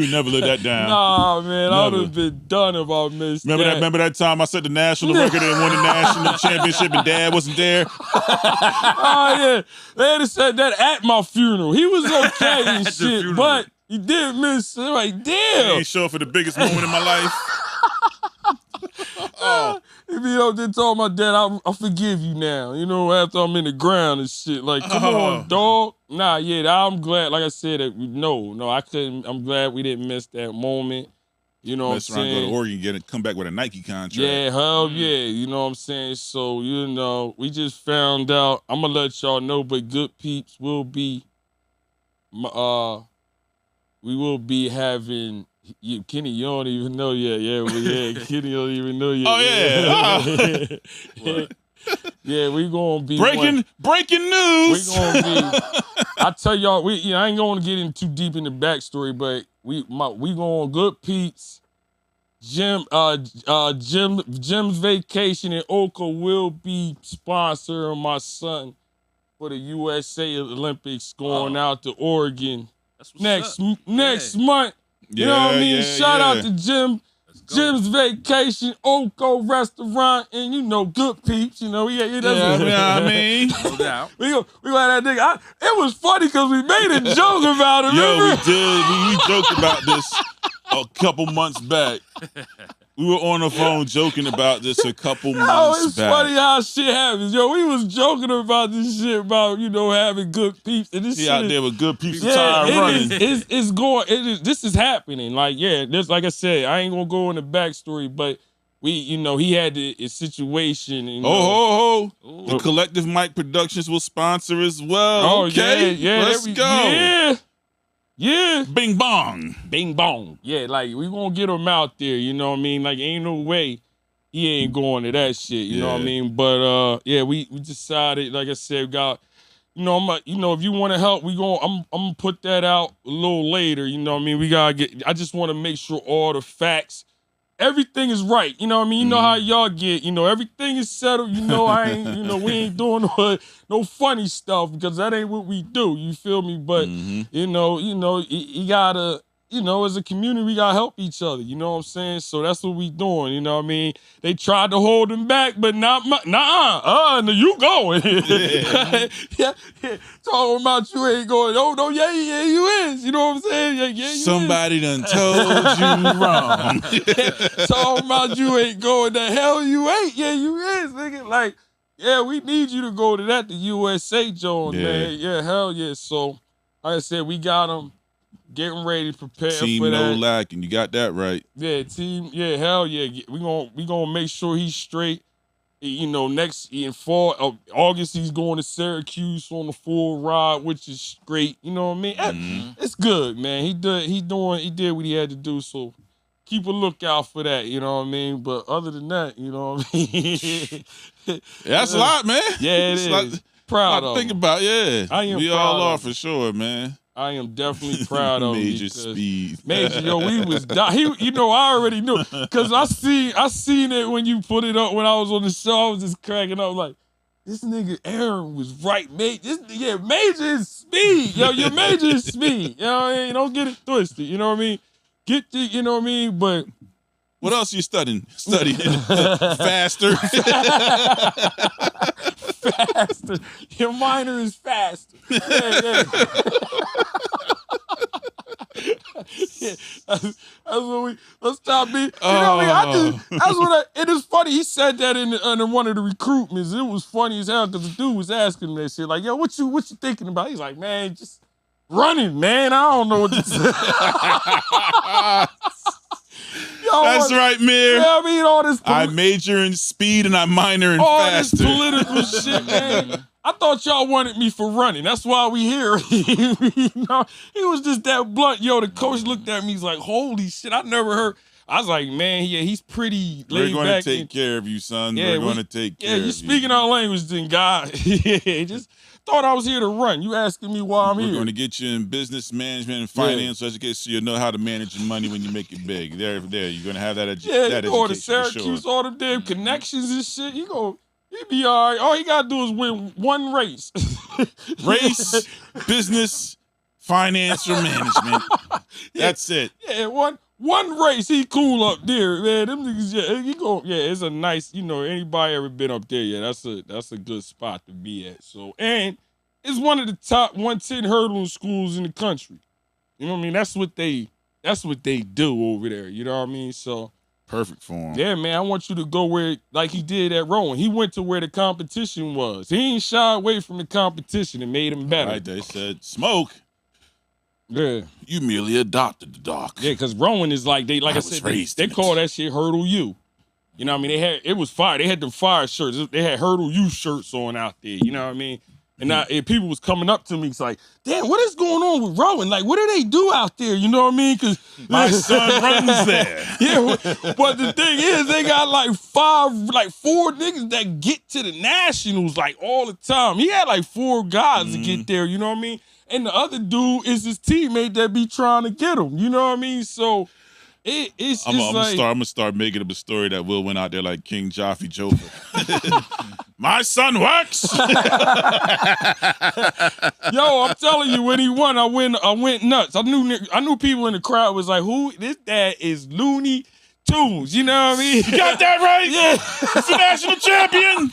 would never let that down. Nah, man, I would have been done if I missed that. Remember that time I set the national record and won the national championship and Dad wasn't there? Oh, yeah. They had said that at my funeral. He was okay and shit, but he did miss it. Like, damn. I ain't sure for the biggest moment in my life. If you don't then told my dad, I forgive you now, you know, after I'm in the ground and shit. Like, come on, dog. Nah, yeah, I'm glad, like I said, that no, I couldn't. I'm glad we didn't miss that moment. You know Mess what I'm around, go saying? to Oregon, come back with a Nike contract. Yeah, hell yeah. You know what I'm saying? So, you know, we just found out. I'm gonna let y'all know, but Good Peepz will be we will be having Kenny, you don't even know yet. Yeah, but yeah, Kenny don't even know yet. Oh, yeah. Yeah, yeah, we gonna be Breaking news. We gonna be. I tell y'all, I ain't gonna get in too deep in the backstory, but we going Good Peepz, Jim's Vacation in Oka will be sponsoring my son for the USA Olympics going out to Oregon next month. You know what I mean? Shout out to Jim's Vacation, Oko Restaurant, and you know, Good Peepz. You know, I mean, No doubt. we gonna have that nigga. It was funny because we made a joke about it. yo, Remember? we did. We joked about this a couple months back. We were on the phone joking about this a couple months It's back. funny how shit happens. Yo, we was joking about this shit about, you know, having Good Peepz. And this He shit out is, there with Good Peepz yeah, tire running. this is happening. Like, yeah, like I said, I ain't gonna go in the backstory, but he had a situation. And, The Collective Mike Productions will sponsor as well. Oh, okay, yeah, let's go. Yeah. Bing bong. Bing bong. Yeah, like we gonna get him out there, you know what I mean? Like ain't no way he ain't going to that shit, you know what I mean? But we decided, like I said, if you want to help, I'm gonna put that out a little later, you know what I mean? I just want to make sure all the facts, everything is right, you know what I mean? You know how y'all get, everything is settled, I ain't, we ain't doing no funny stuff because that ain't what we do, you feel me? But, you gotta, as a community, we gotta help each other, you know what I'm saying? So that's what we doing, you know what I mean? They tried to hold him back, but no, you going. yeah. Talking about you ain't going, no, yeah, you is, you know what I'm saying? Yeah, Somebody done told you wrong. Talking about you ain't going, the hell you ain't, yeah, you is, nigga, like, yeah, we need you to go to the USA Jones, man. Yeah, hell yeah. So, like I said, we got them getting ready to prepare Team for that. no lacking. You got that right. Yeah, team. Yeah, hell yeah. We gonna make sure he's straight. Next in fall, August he's going to Syracuse on the full ride, which is great. You know what I mean? It's good, man. He did what he had to do. So keep a lookout for that. You know what I mean? But other than that, you know what I mean? That's a lot, man. Yeah, it is. Proud of think him. about, yeah. I am we proud all of are him. for sure, man. I am definitely proud of him. Major speed. Major, yo, we was dying. I already knew. Because I seen it when you put it up when I was on the show. I was just cracking up like, this nigga Aaron was right. Major is speed. Yo, your major is speed. You know what I mean? Don't get it twisted. You know what I mean? You know what I mean? But what else you studying? Faster. Faster. Your minor is faster. Yeah. That's what let's stop being, you know what I mean? It is funny, he said that in one of the recruitments. It was funny as hell because the dude was asking him that shit, like, yo, what you thinking about? He's like, man, just running, man. I don't know what to say. That's right, Mir. Yeah, I mean, all this. I major in speed and I minor in all faster. This political shit, man. I thought y'all wanted me for running. That's why we here. He was just that blunt. Yo, the coach looked at me. He's like, holy shit, I never heard. I was like, man, yeah, he's pretty laid back. We're going to take care of you, son. Yeah, we're going to take care of you. Yeah, you speaking our language, then, God. Just thought I was here to run. You asking me why I'm here. We're going to get you in business management and financial education so you know how to manage your money when you make it big. There. You're going to have that education. Yeah, you go to Syracuse, all them damn connections and shit. He be all right. All he got to do is win one race. Race, business, finance, or management. That's it. Yeah, one race, he cool up there, man. Them niggas, it's a nice, anybody ever been up there, that's a good spot to be at. So, and it's one of the top 110 hurdling schools in the country. You know what I mean? That's what they do over there. You know what I mean? So perfect for him. Yeah, man. I want you to go where, like he did at Rowan. He went to where the competition was. He ain't shy away from the competition and made him better. Right, they said smoke. Yeah. You merely adopted the dark. Yeah, because Rowan is like, I was said, raised they in it. call that shit Hurdle U. You know what I mean? It was fire. They had them fire shirts. They had Hurdle U shirts on out there. You know what I mean? And people was coming up to me. It's like, damn, what is going on with Rowan? Like, what do they do out there? You know what I mean? Because My son runs there. Yeah, but the thing is, they got like 4 niggas that get to the nationals like all the time. He had like 4 guys to get there. You know what I mean? And the other dude is his teammate that be trying to get him. You know what I mean? So it's I'm like gonna start making up a story that Will went out there like King Joffrey Joker. My son works. Yo, I'm telling you, when he won, I went nuts. I knew people in the crowd was like, "Who? This dad is Looney Tunes." You know what I mean? You got that right? Yeah, He's the national champion.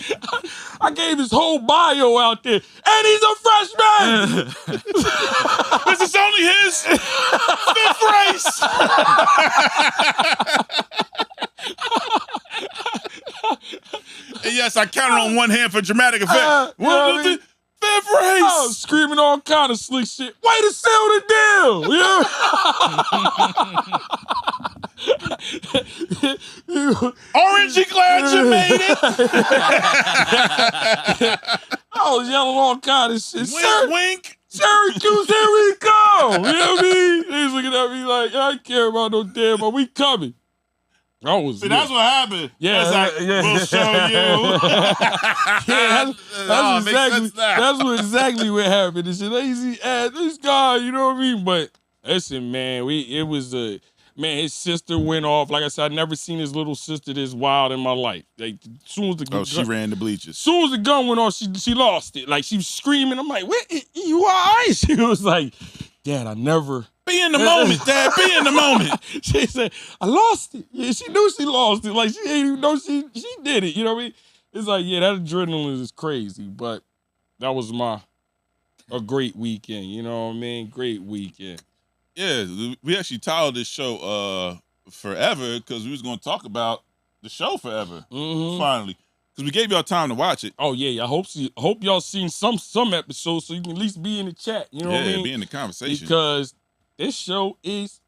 I gave his whole bio out there, and he's a freshman. This is only his 5th race. And yes, I counted on one hand for dramatic effect. You know what I mean? 5th race. I was screaming all kind of slick shit. Way to seal the deal! Yeah. Orangey glad you made it. I was yelling all kind of shit. Wink, wink. Syracuse, here we go! You know what I mean? He's looking at me like, I don't care about no damn, but we coming. I was See, that's what happened. Yeah, It's like, yeah. we'll show you. Yeah, Makes sense now. that's exactly what happened. It's a lazy ass, this guy, you know what I mean? But listen, man, his sister went off. Like I said, I'd never seen his little sister this wild in my life. Like, as soon as the She ran the bleachers. as soon as the gun went off, she lost it. Like, she was screaming. I'm like, what? You all right? She was like, Dad, I never. Be in the moment, Dad. Be in the moment. She said, I lost it. Yeah, she knew she lost it. Like, she didn't even know she did it. You know what I mean? It's like, yeah, that adrenaline is crazy. But that was a great weekend. You know what I mean? Great weekend. Yeah, we actually titled this show Forever because we was going to talk about the show Forever, finally. Because we gave y'all time to watch it. Oh, yeah. I hope y'all seen some episodes so you can at least be in the chat. You know what I mean? Yeah, be in the conversation. Because this show is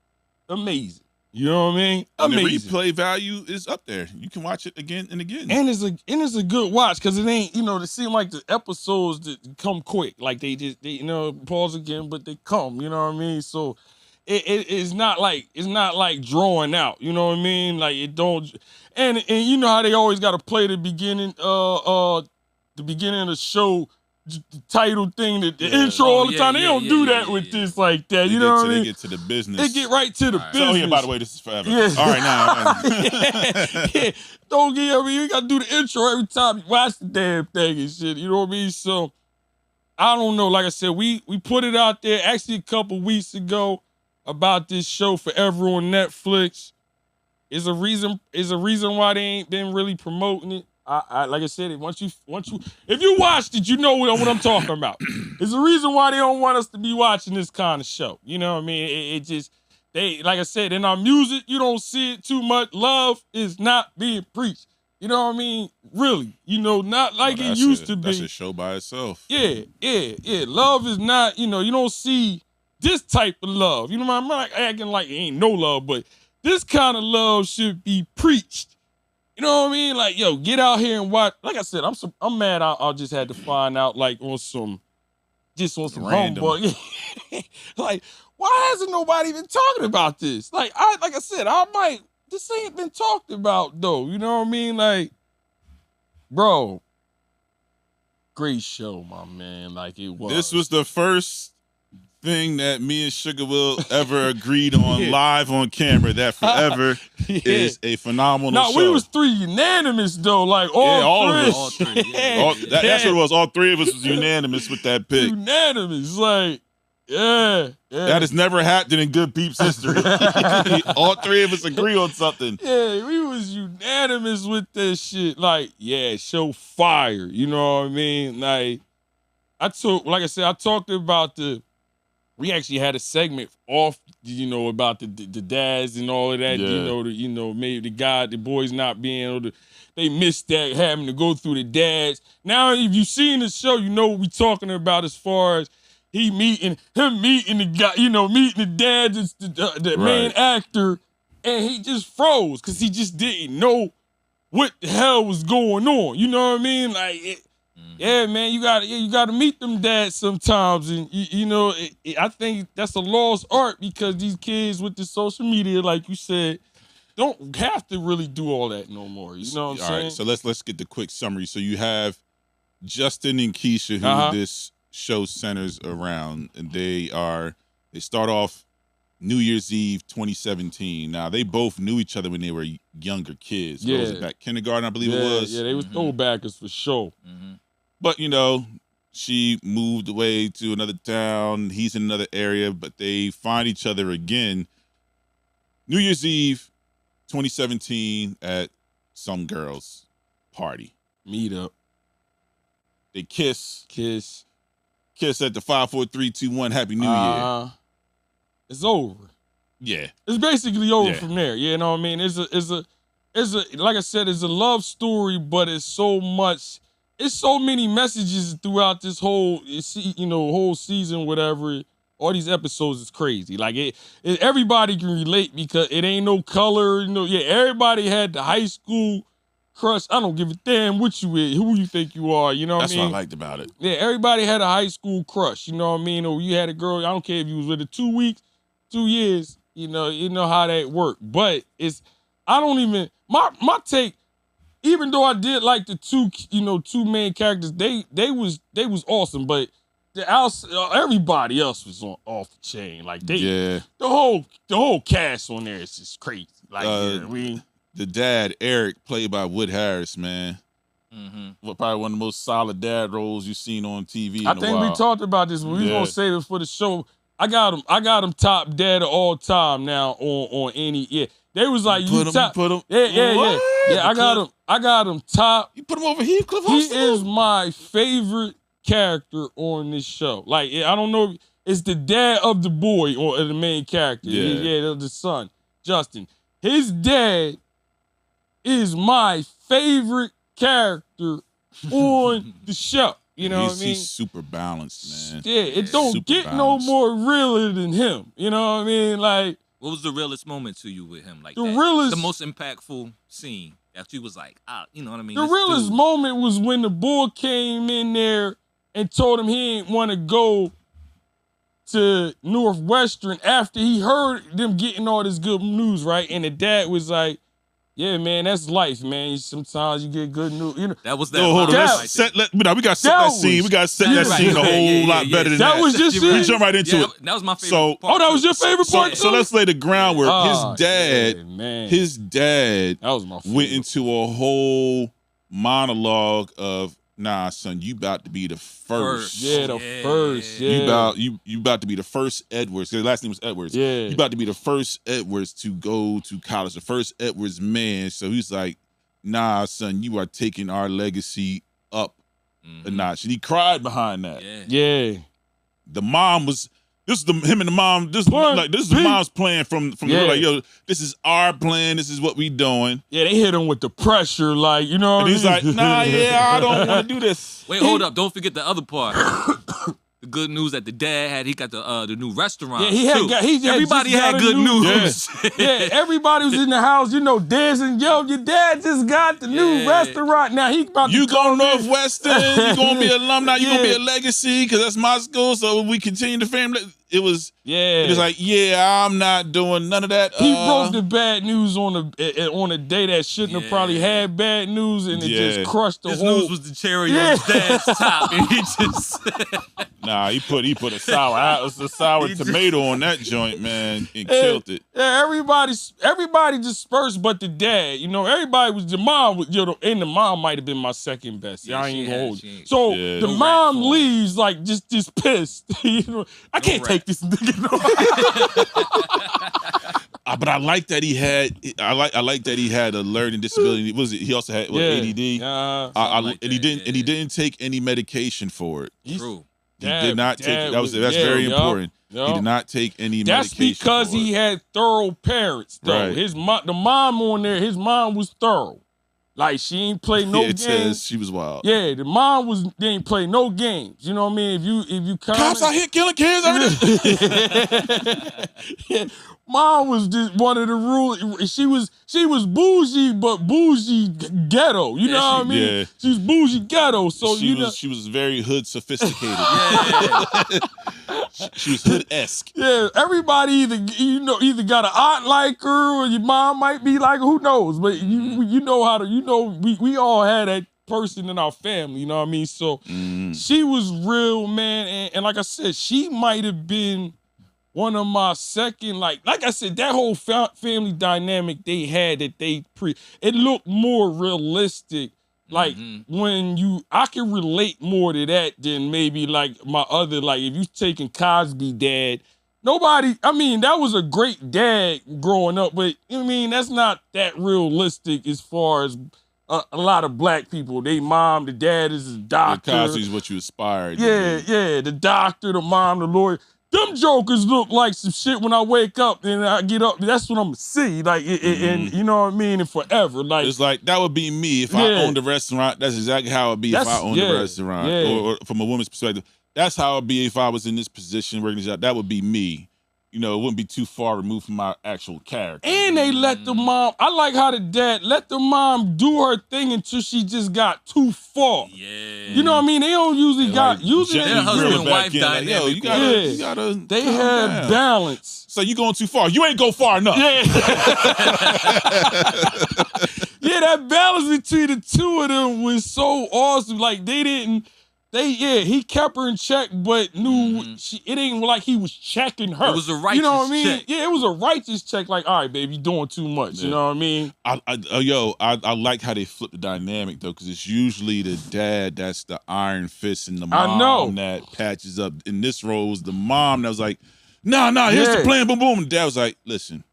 amazing. You know what I mean? And Amazing. the replay value is up there. You can watch it again and again. And it's a good watch because it ain't, it seem like the episodes that come quick. Like they pause again, but they come, you know what I mean? So it's not like drawing out, you know what I mean? Like it don't, and you know how they always got to play the beginning of the show, the title thing, the intro all the time. They don't do that with this like that. You know what I mean? They get to the business. They get right to the business. So here, by the way, this is Forever. Yeah. All right, now. Yeah. Don't get, you got to do the intro every time you watch the damn thing and shit. You know what I mean? So, I don't know. Like I said, we put it out there actually a couple weeks ago about this show Forever on Netflix. Is a reason why they ain't been really promoting it. I like I said, once you if you watched it, you know what I'm talking about. It's a reason why they don't want us to be watching this kind of show. You know what I mean? It just, they, like I said, in our music, you don't see it too much. Love is not being preached. You know what I mean? Really. Not like it used to be. That's a show by itself. Yeah. Love is not, you don't see this type of love. You know what I mean? I'm not acting like it ain't no love, but this kind of love should be preached. You know what I mean? Like, yo, get out here and watch. Like I said, I'm mad. I just had to find out on some random. humbug. Like, why hasn't nobody been talking about this? Like I said, this ain't been talked about though. You know what I mean? Like, bro, great show, my man. Like it was. This was the first thing that me and Sugar Will ever agreed on live on camera. That Forever is a phenomenal show. We was 3 unanimous though. Like all of three. us. All three. That's what it was. All 3 of us was unanimous with that pick. Unanimous, like, yeah. That has never happened in Good Peepz history. All 3 of us agree on something. Yeah, we was unanimous with this shit. Like, yeah, show fire. You know what I mean? Like, I talked about we actually had a segment off, about the dads and all of that. Yeah. Maybe the boys not being able to, they missed that, having to go through the dads. Now, if you've seen the show, you know what we talking about as far as, him meeting the guy, meeting the dad, the main actor, and he just froze because he just didn't know what the hell was going on. You know what I mean? Like, yeah, man, you gotta meet them dads sometimes, and I think that's a lost art because these kids with the social media, like you said, don't have to really do all that no more. You know what I'm saying? All right, so let's get the quick summary. So you have Justin and Keisha, who this show centers around, and they start off New Year's Eve 2017. Now, they both knew each other when they were younger kids. Yeah. What was it, back kindergarten, I believe it was? Yeah, they was throwbackers for sure. But, she moved away to another town. He's in another area, but they find each other again New Year's Eve 2017 at some girl's party. Meet up. They kiss. Kiss At the 5, 4, 3, 2, 1, Happy New Year. It's over. Yeah. It's basically over from there. You know what I mean? It's a like I said, it's a love story, but it's so many messages throughout this whole season, whatever. All these episodes is crazy. Like everybody can relate because it ain't no color. Everybody had the high school crush. I don't give a damn what you is, who you think you are. You know what I mean? That's what I liked about it. Yeah, everybody had a high school crush. You know what I mean? Or you had a girl. I don't care if you was with her 2 weeks, 2 years. You know how that worked. But my take. Even though I did like the two main characters, they was awesome. But everybody else was off the chain. Like the whole cast on there is just crazy. Like the dad, Eric, played by Wood Harris, man. Probably one of the most solid dad roles you've seen on TV. I think we talked about this, but we gonna save it for the show. I got him top dad of all time now on any. Yeah, they was like put him. Yeah. I got him top. You put him over Heathcliff. He is my favorite character on this show. Like, I don't know, it's the dad of the boy or the main character. Yeah, the son, Justin. His dad is my favorite character on the show. You know what I mean? He's super balanced, man. Yeah, it don't get no more realer than him. You know what I mean? Like, what was the realest moment to you with him? Like the most impactful scene that you was like, you know what I mean? The realest moment was when the boy came in there and told him he didn't want to go to Northwestern after he heard them getting all this good news, right? And the dad was like, yeah, man, that's life, man. Sometimes you get good news. That was that. Hold on. We got to set that scene. We got to set that scene a whole lot better than that. That was just we jump right into it. That was my favorite part. Oh, that was your favorite part, So let's lay the groundwork. His dad that was my favorite. Went into a whole monologue of, nah, son, you about to be the first. First. Yeah. You about to be the first Edwards. His last name was Edwards. Yeah. You about to be the first Edwards to go to college, the first Edwards man. So he's like, nah, son, you are taking our legacy up a notch. And he cried behind that. Yeah. The mom was. Him and the mom. This is the mom's plan from the like, yo, this is our plan. This is what we doing. Yeah, they hit him with the pressure, like, you know. And he's like, nah, I don't want to do this. Wait, hold up! Don't forget the other part. The good news that the dad had. He got the new restaurant. Yeah, everybody had good news. Yeah, everybody was in the house, dancing. Yo, your dad just got the new restaurant. Now he about to you go Northwestern. You gonna be an alumni. You gonna be a legacy because that's my school. So we continue the family. It was like, I'm not doing none of that. He broke the bad news on a day that shouldn't have probably had bad news, and it just crushed the whole. News was the cherry on his dad's top, and he just. Nah, he put a sour tomato on that joint, man, and killed it. Yeah, everybody dispersed, but the dad. Everybody was the mom. And the mom might have been my second best. I ain't gonna hold you. So the mom leaves like just pissed. I can't take this nigga. But I like that he had. I like that he had a learning disability. He also had ADD. And he didn't take any medication for it. True. He did not take. That's very important. He did not take any medication. That's because he had thorough parents, though. Right. The mom on there, his mom was thorough. Like, she ain't play no It games. says she was wild. Yeah, the mom they ain't play no games. You know what I mean? If you Cops out here killing kids every day. yeah. Mom was just one of the rules. She was bougie, but bougie ghetto. You know what I mean? Yeah. She's bougie ghetto. So she was very hood sophisticated. Yeah. She was hood-esque. Yeah, everybody either got an aunt like her or your mom might be like her, who knows? But you know how to we all had that person in our family, you know what I mean? So she was real, man, and like I said, she might have been one of my second, like I said, that whole family dynamic they had that it looked more realistic. Like I can relate more to that than maybe like my other, like if you taking Cosby dad, that was a great dad growing up, but I mean, that's not that realistic as far as a lot of black people. They mom, the dad is a doctor. Cosby's what you aspired to be. Yeah, the doctor, the mom, the lawyer. Them jokers look like some shit when I wake up and I get up. That's what I'm gonna see. Like, and you know what I mean? And forever. Like, it's like that would be me if I owned a restaurant. That's exactly how it'd be if I owned a restaurant. Or from a woman's perspective, that's how it'd be if I was in this position working this job. That would be me. You know, it wouldn't be too far removed from my actual character. And they let the mom, I like how the dad let the mom do her thing until she just got too far. Yeah. You know what I mean? They don't usually usually their husband and wife dynamic. Yo, you gotta they had balance. So you going too far. You ain't go far enough. Yeah. Yeah, that balance between the two of them was so awesome. Like he kept her in check, but knew it ain't like he was checking her. It was a righteous you know what I mean? check. Yeah, it was a righteous check. Like, all right, baby, you're doing too much. Yeah. You know what I mean? I like how they flip the dynamic though, because it's usually the dad that's the iron fist and the mom that patches up. In this role was the mom that was like, nah, here's the plan, boom, boom. And dad was like, listen,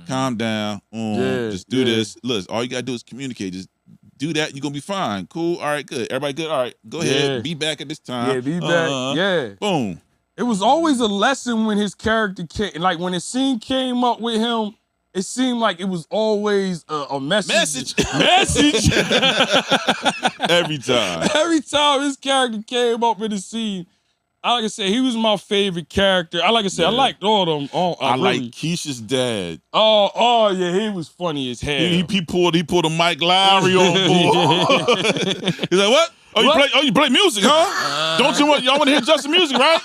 calm down, just do this. Look, all you gotta do is communicate. Just do that, you're gonna be fine. Cool, all right, good. Everybody good? All right, go ahead. Be back at this time. Yeah, be back. Boom. It was always a lesson when his character came, like when the scene came up with him, it seemed like it was always a message. Message. Every time. Every time his character came up in the scene, like I said, he was my favorite character. I liked all of them. I like Keisha's dad. Oh yeah, he was funny as hell. He pulled a Mike Lowry on board. He's like, what? You play music, huh? Don't you want y'all want to hear Justin music, right?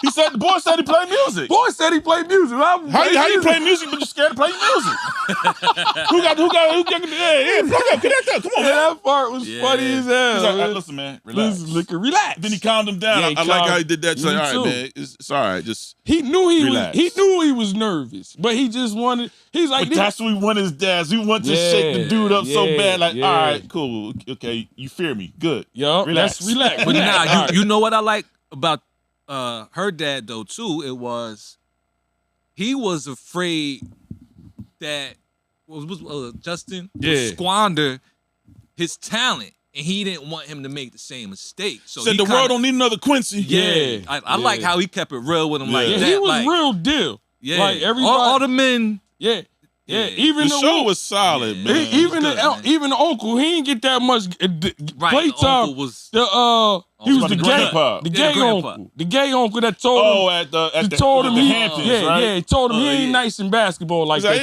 The boy said he played music. Boy said he played music. How you play music but you're scared to play music? who got plug up, connect up. Come on, man. That part was funny as hell. He's like, listen, man, relax. Relax. Then he calmed him down. I like how he did that. He's like, all right, man, it's all right. Just he knew relax. He knew he was nervous, but he just wanted. He's like, but that's what we want his dads. We want to shake the dude up so bad. Like, all right, cool, okay, you fear me, good. Yo, relax. But nah, you know what I like about her dad though too? It was he was afraid that Justin would squander his talent, and he didn't want him to make the same mistake. So said the world don't need another Quincy. Yeah, I like how he kept it real with him like that. He was like, real deal. Yeah, like everybody, all the men. Yeah. Even the show was solid, man. Even the uncle, he didn't get that much play time. He was the gay uncle. The gay uncle that told him. Told him he Hamptons, right? Yeah, he told him he ain't nice in basketball like that.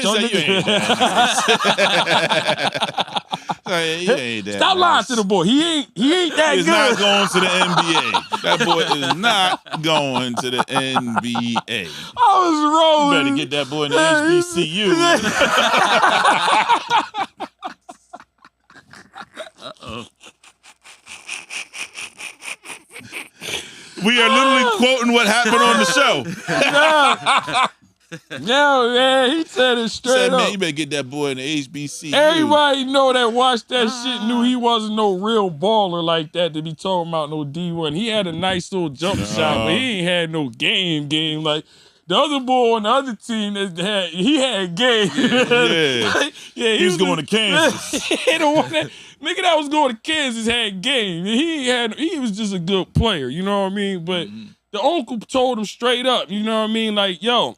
Stop lying to the boy. He ain't that He's good. He's not going to the NBA. That boy is not going to the NBA. I was rolling. You better get that boy in the HBCU. Uh-oh. We are literally quoting what happened on the show. No, man, he said it straight up. Man, you better get that boy in the HBCU. Everybody know that watched that shit knew he wasn't no real baller like that to be talking about no D1. He had a nice little jump shot, but he ain't had no game. Like, the other boy on the other team he had game. Yeah, he was going to Kansas. Nigga that was going to Kansas had game. He was just a good player, you know what I mean? But the uncle told him straight up, you know what I mean? Like, yo,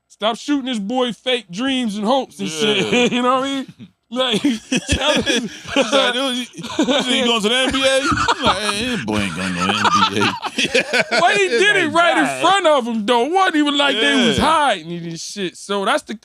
stop shooting this boy fake dreams and hopes and shit. You know what I mean? Like, tell us. It's like, you going to the NBA? I'm like, hey, that boy ain't going to the NBA. But he did it right in front of him, though. It wasn't even like they was Yeah. hiding it and shit. So that's the,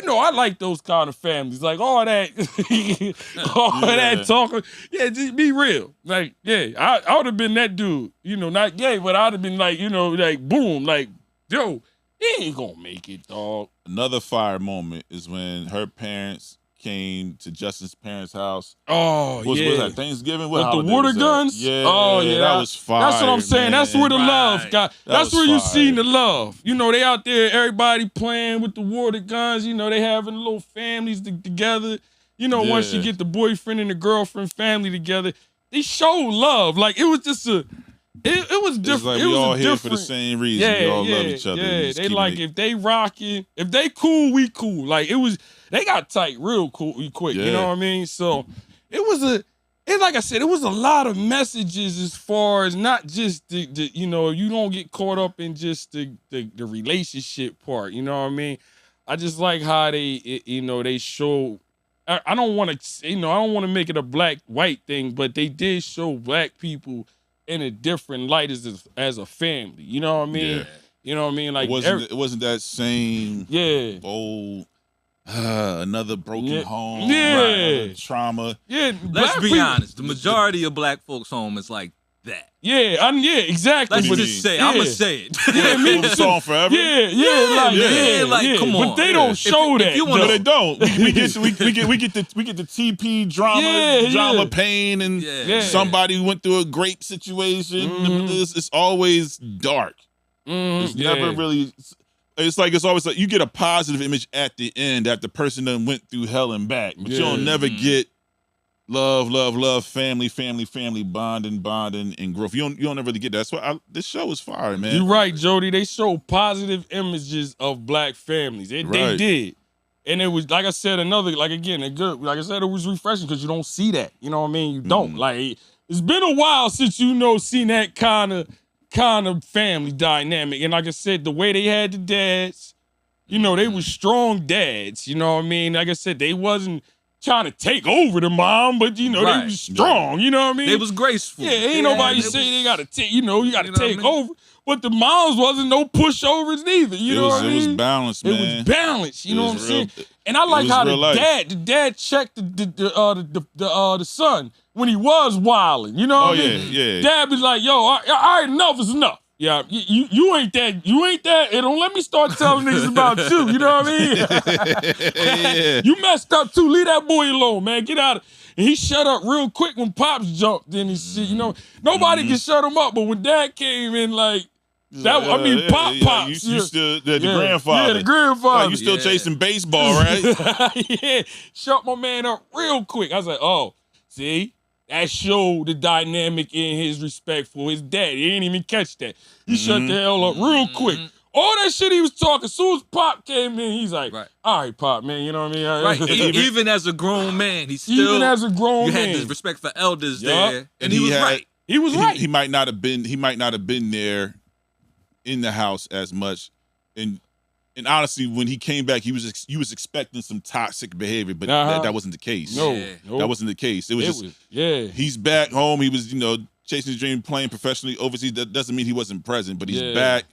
I like those kind of families. Like all that, that talking. Yeah, just be real. Like, yeah, I would have been that dude. Not gay, but I'd have been like, like boom, like, yo, he ain't gonna make it, dog. Another fire moment is when her parents came to Justin's parents' house. Oh, Was yeah. that Thanksgiving? With What the holiday water was that? guns? Yeah. Oh, yeah. That was fire. That's what I'm saying. Man. That's where the love got. That's was where you fire. seen the love. They out there, everybody playing with the water guns. They having little families together. Once you get the boyfriend and the girlfriend family together, they show love. Like, it was just it was different. It's like we all here for the same reason. We all love each other. Yeah, they like, if they rocking, if they cool, we cool. Like, they got tight real quick. You know what I mean? So it was like I said, it was a lot of messages as far as not just the you don't get caught up in just the relationship part. You know what I mean? I just like how they show. I don't want to, I don't want to make it a black-white thing, but they did show black people in a different light as a family. You know what I mean? Yeah. You know what I mean? Like, it wasn't that same old another broken home, another trauma. Yeah, let's be honest. The majority of black folks' home is like that. Yeah, exactly. Let's just say, I'm gonna say it. Yeah, me the song forever. Like, come on. But they don't show that. No, they don't. We get the TP drama, pain, and somebody who went through a grape situation. It's always dark. It's never really. It's always like you get a positive image at the end that the person done went through hell and back, but you'll never get love, family, bonding, and growth. You don't ever really get that. That's why this show is fire, man. You're right, Jody. They show positive images of black families. They did. And it was, like I said, it was refreshing because you don't see that. You know what I mean? You don't. Like, it's been a while since seen that kind of family dynamic. And like I said, the way they had the dads, they were strong dads. You know what I mean? Like I said, they wasn't trying to take over the mom, but they was strong. You know what I mean? They was graceful. Yeah, ain't nobody say they gotta take. You gotta take over. But the moms wasn't no pushovers neither. You know what I mean? It was balanced, man. It was balanced. You know what I'm saying? And I like how the dad checked the son when he was wilding. You know what I mean? Yeah. Dad was like, "Yo, all right, enough is enough. Yeah, you ain't that. And don't let me start telling niggas about you. You know what I mean? You messed up too. Leave that boy alone, man. Get out of. And he shut up real quick when Pops jumped in and shit. Nobody can shut him up. But when Dad came in, like that, Pops. You still the grandfather. Yeah, the grandfather. Like, you still chasing baseball, right? Yeah, shut my man up real quick. I was like, oh, see. That showed the dynamic in his respect for his dad. He didn't even catch that. He shut the hell up real quick. All that shit he was talking, as soon as Pop came in, he's like, all right, Pop, man, you know what I mean? Right. Even as a grown man, he still, even as a grown you man, had this respect for elders there. And he was right. He was right. He might not have been there in the house as much. And honestly, when he came back, he was expecting some toxic behavior, but that wasn't the case. No, that wasn't the case. It was he's back home. He was, chasing his dream, playing professionally overseas. That doesn't mean he wasn't present, but he's back.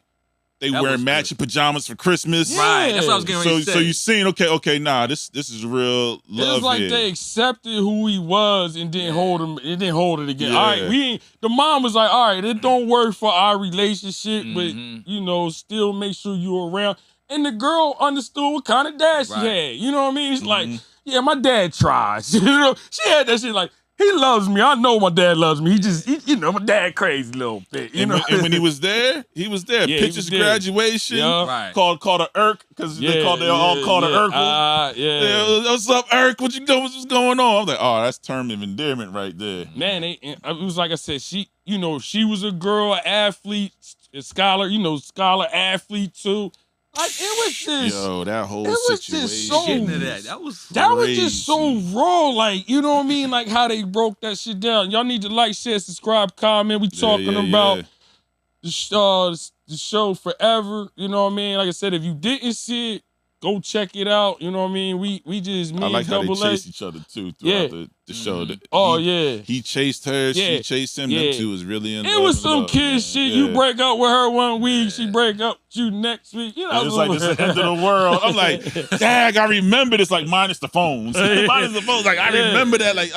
They wearing matching pajamas for Christmas. Right, that's what I was getting ready to say. So you seen, okay, nah, this is real love. It's like here. they accepted who he was and didn't hold him. It didn't hold it again. Yeah. All right, the mom was like, all right, it don't work for our relationship, but still make sure you're around. And the girl understood what kind of dad she had. You know what I mean? It's like, yeah, my dad tries. She had that shit like, he loves me. I know my dad loves me. My dad crazy a little bit. And when he was there, he was there. Yeah, Pictures of graduation, called a Irk, because they all called her Urkel. What's up, Irk? What you doing? What's going on? I'm like, oh, that's term of endearment right there. Man, it was like I said, she was a girl, an athlete, a scholar, scholar, athlete too. Like, it was just that whole situation. Just so, that was just so raw. Like, you know what I mean? Like how they broke that shit down. Y'all need to like, share, subscribe, comment. We talking about the show Forever. You know what I mean? Like I said, if you didn't see it, go check it out. You know what I mean? We just me I like and how they Double A. chase each other too throughout the show. He chased her, she chased him. Them two was really in love. It was some kid man. shit. You break up with her one week, she break up with you next week. You know, it's like it's the end of the world. I'm like, dang, I remember this. Like minus the phones, minus the phones. Like I remember that. Like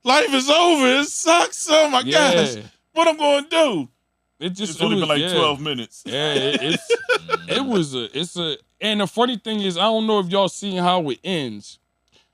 life is over. It sucks. Oh my gosh, what I'm gonna do? It's only been like 12 minutes. Yeah, and the funny thing is, I don't know if y'all seen how it ends.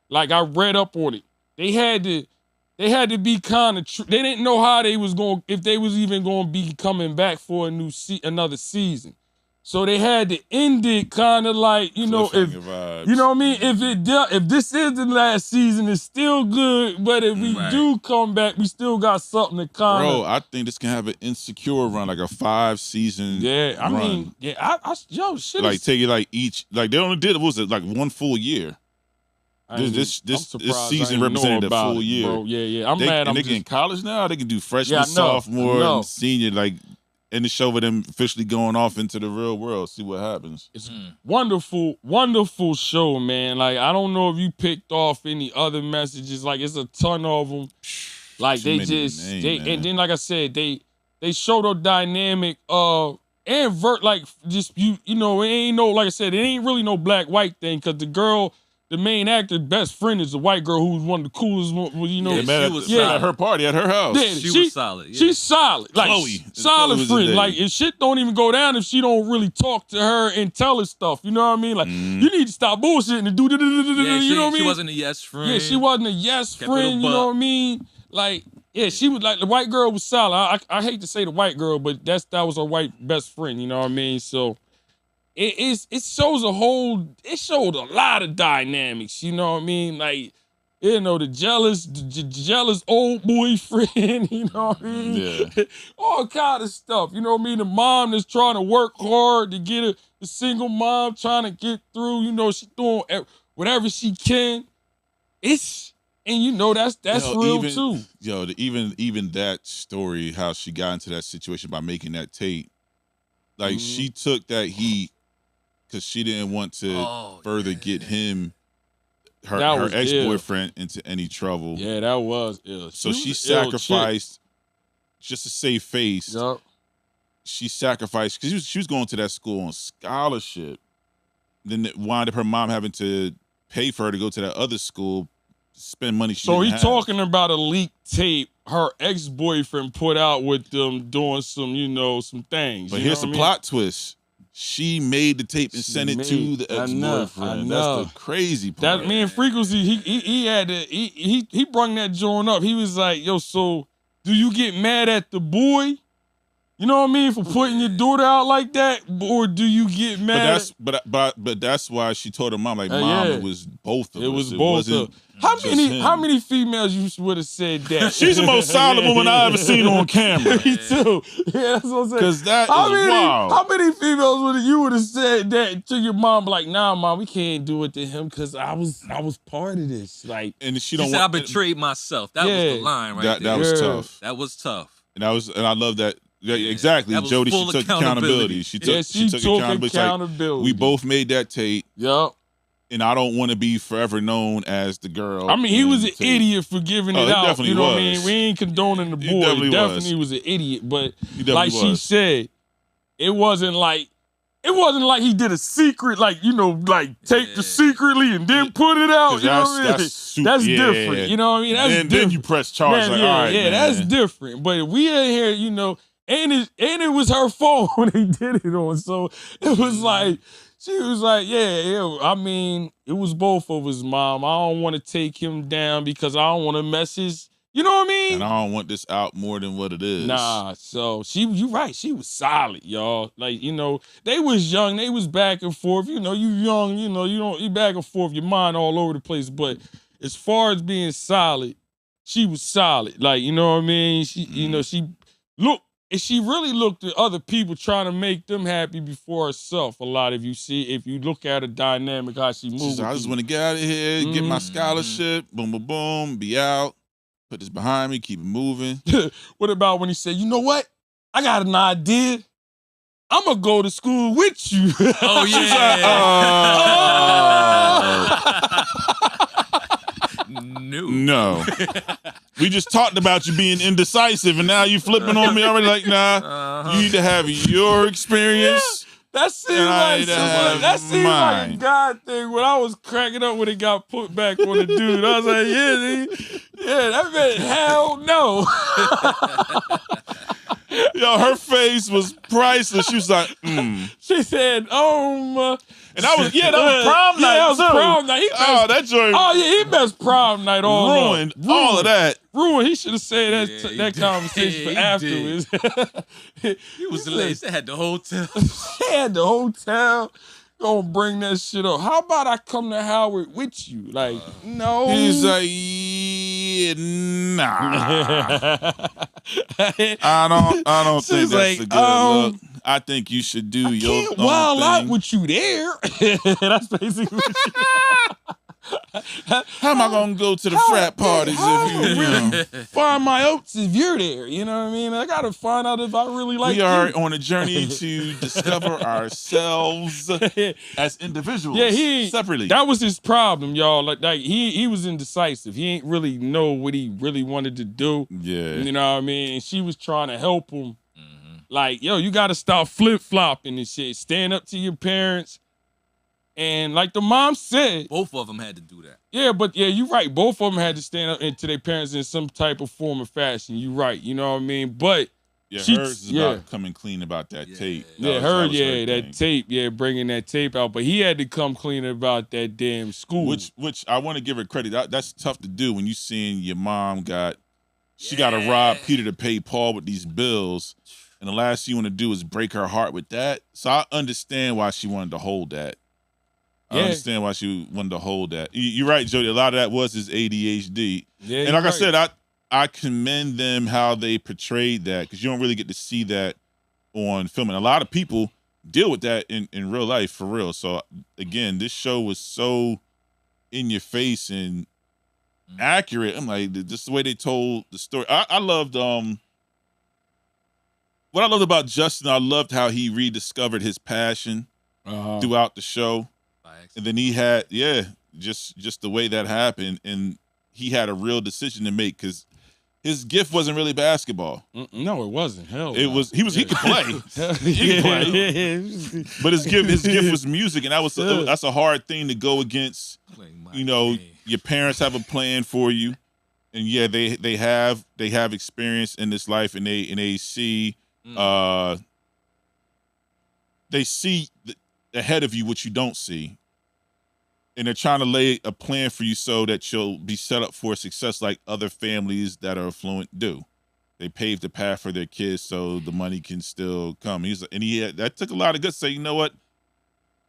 Like I read up on it. They had to be kind of they didn't know how they was going, if they was even going to be coming back for another season. So they had to end it kind of like, you know, if vibes. You know what I mean? If this is the last season, it's still good. But if we do come back, we still got something to kind of. Bro, I think this can have an Insecure run, like a 5-season. Yeah, I run. mean, yo, shit. Like take it like each, like they only did, what was it, like one full year. This season represented a full year. Bro. Yeah. I'm mad. And they get in college now. They can do freshman, sophomore, and senior, like. And the show with them officially going off into the real world, see what happens. It's wonderful, wonderful show, man. Like, I don't know if you picked off any other messages. Like, it's a ton of them. Like, they just, and then, like I said, they showed a dynamic of, Everrr, like, just, you know, it ain't no, like I said, it ain't really no black-white thing, because the girl, the main actor's best friend is a white girl who's one of the coolest, you know. She was at her party at her house. Yeah, she was solid. Yeah. She's solid. Like, Chloe. Solid Chloe friend. Like, if shit don't even go down if she don't really talk to her and tell her stuff. You know what I mean? Like, you need to stop bullshitting and do you know what I mean? She wasn't a yes friend. Yeah, she wasn't a yes friend, you know what I mean? Like, yeah, she was like, the white girl was solid. I hate to say the white girl, but that was her white best friend, you know what I mean? So, it shows it showed a lot of dynamics, you know what I mean? Like, you know, the jealous old boyfriend, you know what I mean? Yeah. All kind of stuff, you know what I mean? The mom that's trying to work hard to get the single mom trying to get through, you know, she doing whatever she can. And you know, that's real too. Yo, even that story, how she got into that situation by making that tape, like she took that heat because she didn't want to further get him, her ex-boyfriend, into any trouble. Yeah, that was ill. So she sacrificed, just to save face. Yep. She sacrificed, because she was going to that school on scholarship. Then it wound up her mom having to pay for her to go to that other school, spend money she didn't have. Talking about a leaked tape her ex-boyfriend put out with them doing some, you know, some things. But here's the plot twist. She made the tape and sent it to the ex-boyfriend. That's the crazy part. That man Frequency, he had to, he brung that joint up. He was like, yo, so do you get mad at the boy? You know what I mean, for putting your daughter out like that, or do you get mad? But that's why she told her mom, like, Mom, it was both of us. It was both of us. How many females you would have said that? She's the most solid woman I ever seen on camera. Me too. Yeah, that's what I'm saying. Because that is wild. How many females would have said that to your mom? Like, nah, Mom, we can't do it to him because I was part of this. Like, and she said, I betrayed myself. That was the line right there. That was tough. That was tough. And I love that. Yeah, exactly, Jody. She took accountability. She took accountability. We both made that tape. Yup. And I don't want to be forever known as the girl. I mean, he was an idiot for giving it out. You know what I mean? We ain't condoning the boy. He definitely was an idiot. But like she said, it wasn't like he did a secret, like, you know, like taped it secretly and then put it out. You know what I mean? That's different. You know what I mean? That's different. Then you press charge. All right, man. That's different. But if we in here, you know, and it was her phone when they did it on. So it was like, she was like, I mean, it was both of us, Mom. I don't want to take him down because I don't want to mess his, you know what I mean? And I don't want this out more than what it is. Nah, so you right. She was solid, y'all. Like, you know, they was young. They was back and forth. You know, you young, you know, you back and forth, your mind all over the place. But as far as being solid, she was solid. Like, you know what I mean? She, you know, she really looked at other people trying to make them happy before herself. A lot of if you look at her dynamic, how she moved. I just want to get out of here, get my scholarship, boom, boom, boom, be out, put this behind me, keep it moving. What about when he said, you know what? I got an idea. I'm gonna go to school with you. Oh yeah. No. We just talked about you being indecisive, and now you flipping on me already. Like, nah. You need to have your experience. That seemed like a God thing when I was cracking up when it got put back on the dude. I was like, that meant hell no. Yo, her face was priceless. She was like, She said, and that was prom night. That was too. prom night. That joint. Oh yeah, he messed prom night all ruined all of that. Ruined. He should have said that conversation for afterwards. He was late. They had the hotel. They had the hotel. Gonna bring that shit up. How about I come to Howard with you? Like, no. He's like, yeah, nah. I don't think that's a good look. I think you should do your own thing. I can't wild out with you there. That's basically what How am I gonna go to the frat parties if you really find my oats if you're there? You know what I mean? I gotta find out if I really like you. We are on a journey to discover ourselves as individuals. Yeah, separately. That was his problem, y'all. Like he was indecisive. He ain't really know what he really wanted to do. Yeah. You know what I mean? And she was trying to help him. Like, yo, you gotta stop flip-flopping and shit. Stand up to your parents. And like the mom said, both of them had to do that. Yeah, but yeah, you're right. Both of them had to stand up to their parents in some type of form or fashion. You're right. You know what I mean? But hers is about coming clean about that tape. That tape. Bringing that tape out. But he had to come clean about that damn school. Which I want to give her credit. That's tough to do when you seeing your mom got to rob Peter to pay Paul with these bills. And the last thing you want to do is break her heart with that. So I understand why she wanted to hold that. I understand why she wanted to hold that. You're right, Jody. A lot of that was his ADHD. Yeah, and like I said, I commend them how they portrayed that because you don't really get to see that on film. And a lot of people deal with that in real life, for real. So, again, this show was so in your face and accurate. I'm like, just the way they told the story. I loved what I loved about Justin, I loved how he rediscovered his passion throughout the show. And then he had, just the way that happened. And he had a real decision to make because his gift wasn't really basketball. No, it wasn't. Hell, it was. He could play. He could play. But his gift was music, and that's a hard thing to go against. You know, your parents have a plan for you, and they have experience in this life, and they see ahead of you what you don't see. And they're trying to lay a plan for you so that you'll be set up for success like other families that are affluent do. They pave the path for their kids so the money can still come. That took a lot of guts to say, you know what?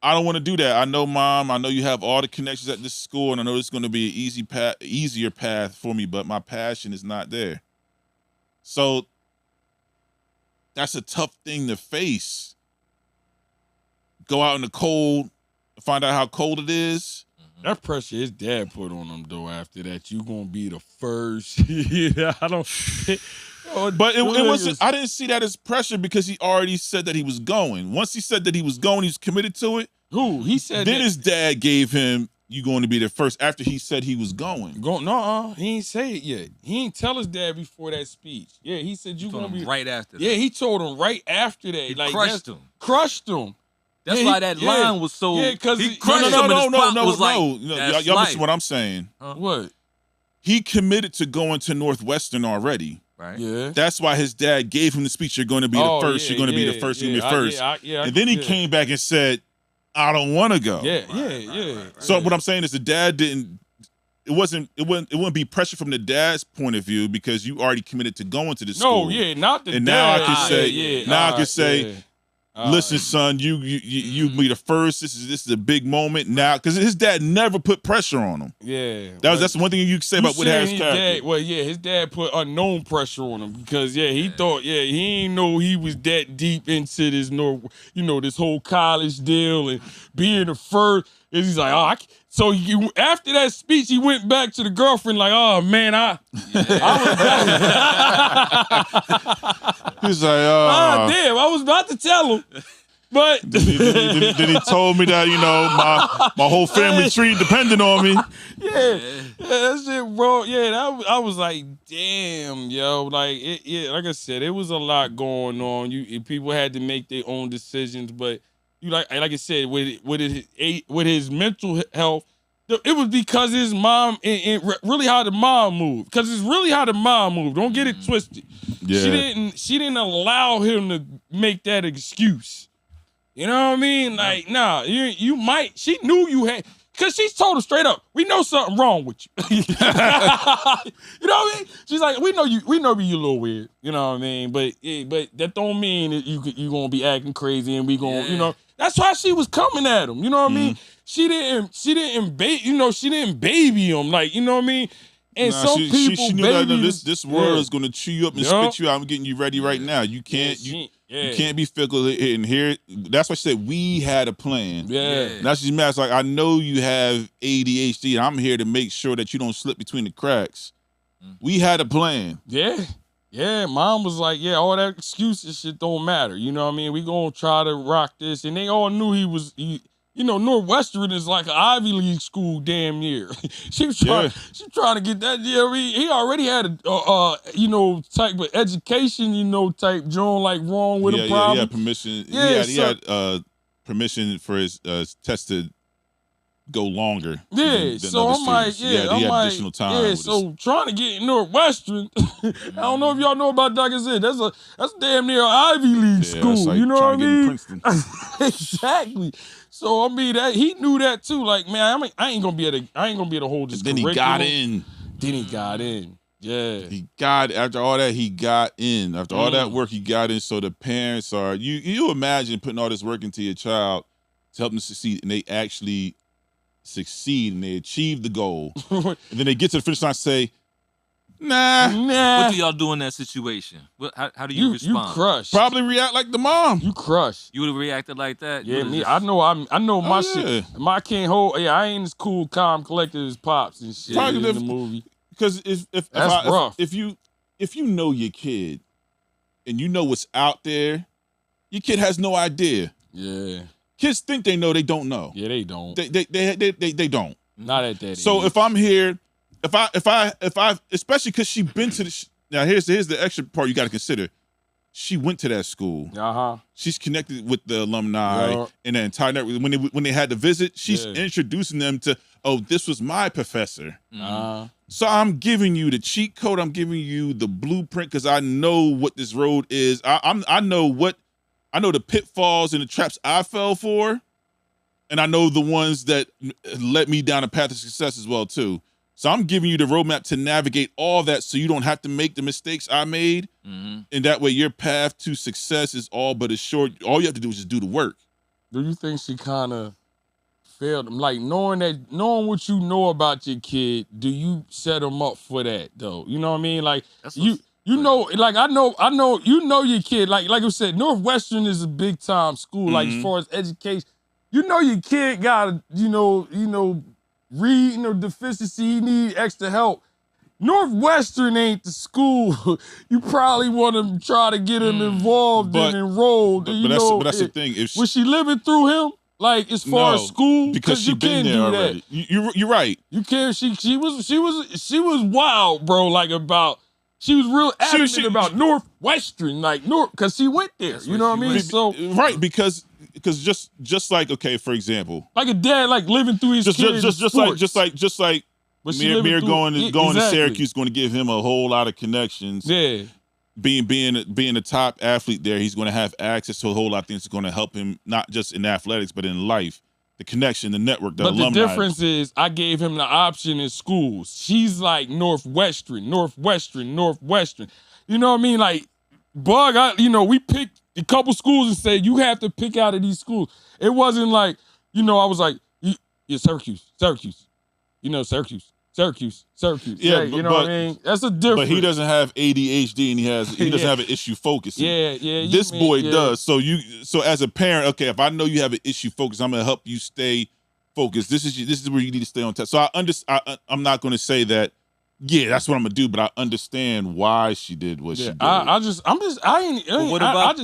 I don't want to do that. I know, Mom, I know you have all the connections at this school, and I know it's going to be an easier path for me, but my passion is not there. So that's a tough thing to face. Go out in the cold, find out how cold it is. That pressure his dad put on him though. After that, you gonna be the first. I don't. But it wasn't. I didn't see that as pressure because he already said that he was going. Once he said that he was going, he was committed to it. Who he said? Then his dad gave him, "You going to be the first." After he said he was going. No, he ain't say it yet. He ain't tell his dad before that speech. Yeah, he said you gonna be right after. Yeah, he told him right after that. He like crushed him. That's why that line was so. Yeah, because he crushed him. Y'all missing what I'm saying. What? He committed to going to Northwestern already. Right. Yeah. That's why his dad gave him the speech. You're going to be the first. You're going to be the first. You're going to be first. And then he came back and said, "I don't want to go." Yeah. So what I'm saying is the dad didn't. It wouldn't be pressure from the dad's point of view because you already committed to going to the school. No, yeah, not the and dad. Now I can say. Listen, son, you be the first. This is a big moment now because his dad never put pressure on him. Yeah, that's one thing you can say about Woodhouse character. His dad put unknown pressure on him because he thought he didn't know he was that deep into this this whole college deal and being the first. And he's like, So after that speech, he went back to the girlfriend like, oh man, I was He's like, damn, I was about to tell him. But then he told me that, my whole family tree depended on me. Yeah, that shit, bro. Yeah, I was like, damn, yo, like like I said, it was a lot going on. People had to make their own decisions, but like I said, with his mental health, it was because his mom and really how the mom moved. Because it's really how the mom moved. Don't get it twisted. Yeah. She didn't allow him to make that excuse. You know what I mean? Like, nah, you might. She knew you had. Because she told her straight up, we know something wrong with you. You know what I mean? She's like, we know you a little weird. You know what I mean? But that don't mean that you gonna be acting crazy and we gonna, that's why she was coming at him. You know what I mean? She didn't baby him. Like, you know what I mean? And some people she knew that this world is gonna chew you up and spit you out. I'm getting you ready right now. You can't you can't be fickle in here. That's why she said we had a plan. Yeah. Now she's mad. It's like, I know you have ADHD, and I'm here to make sure that you don't slip between the cracks. We had a plan. Yeah. Yeah, mom was like, yeah, all that excuses shit don't matter. You know what I mean? We gonna try to rock this. And they all knew Northwestern is like an Ivy League school damn near. she was trying to get that. Yeah, he already had a type of education, type John like wrong with a problem. Yeah, he had permission. Yeah, he had permission for his test to go longer. Yeah, so I'm like, he had additional time. Yeah, so trying to get in Northwestern, I don't know if y'all know about that. Like I said, that's damn near an Ivy League school. Like you know what I mean? Princeton. Exactly. So I mean that he knew that too. Like, man, I ain't gonna be able to hold this. Then he got in. Yeah. He got, after all that, he got in. After all that work, he got in. So the parents are, you imagine putting all this work into your child to help them succeed, and they actually succeed and they achieve the goal. And then they get to the finish line and say, nah. What do y'all do in that situation? How do you respond? You crush. Probably react like the mom. You crush. You would have reacted like that? Yeah, me. I know my shit. I can't hold. Yeah, I ain't as cool, calm, collected as Pops and shit in the movie. Because if you know your kid and you know what's out there, your kid has no idea. Yeah. Kids think they know, they don't know. Yeah, they don't. They don't. Not at that So age. if I'm here, if I especially because she been to the now here's the extra part you got to consider. She went to that school. She's connected with the alumni and the entire network. When they had the visit, she's introducing them to, oh, this was my professor. So I'm giving you the cheat code. I'm giving you the blueprint because I know what this road is. I know the pitfalls and the traps I fell for, and I know the ones that led me down a path of success as well too. So I'm giving you the roadmap to navigate all that so you don't have to make the mistakes I made. And that way your path to success is all but assured. All you have to do is just do the work. Do you think she kind of failed him? Like, knowing what you know about your kid, do you set him up for that though? You know what I mean? Like, you know, like I know you know your kid. Like I said, Northwestern is a big time school. Like, as far as education, you know your kid got reading deficiency, he need extra help. Northwestern ain't the school you probably want to try to get him involved and enrolled. But that's the thing. Was she living through him? Like, as far as school, because she been there already. You're right. You can't. She was wild, bro. Like, about. She was real adamant about Northwestern, like because she went there. You know what I mean? So right, because just like, okay, for example, like a dad like living through his kids' just like Mir going to Syracuse, going to give him a whole lot of connections. Yeah, being a top athlete there, he's going to have access to a whole lot of things that's going to help him, not just in athletics but in life. The connection, the network, the alumni. But the difference is I gave him the option in schools. She's like Northwestern. You know what I mean? Like, Bug, we picked a couple schools and said, you have to pick out of these schools. It wasn't like, I was like, Syracuse. Syracuse. Yeah, you know what I mean? That's a difference. But he doesn't have ADHD and he doesn't have an issue focusing. Yeah. This boy does. So as a parent, okay, if I know you have an issue focus, I'm gonna help you stay focus. This is where you need to stay on task. So I'm not going to say that. Yeah, that's what I'm gonna do. But I understand why she did what she did. I just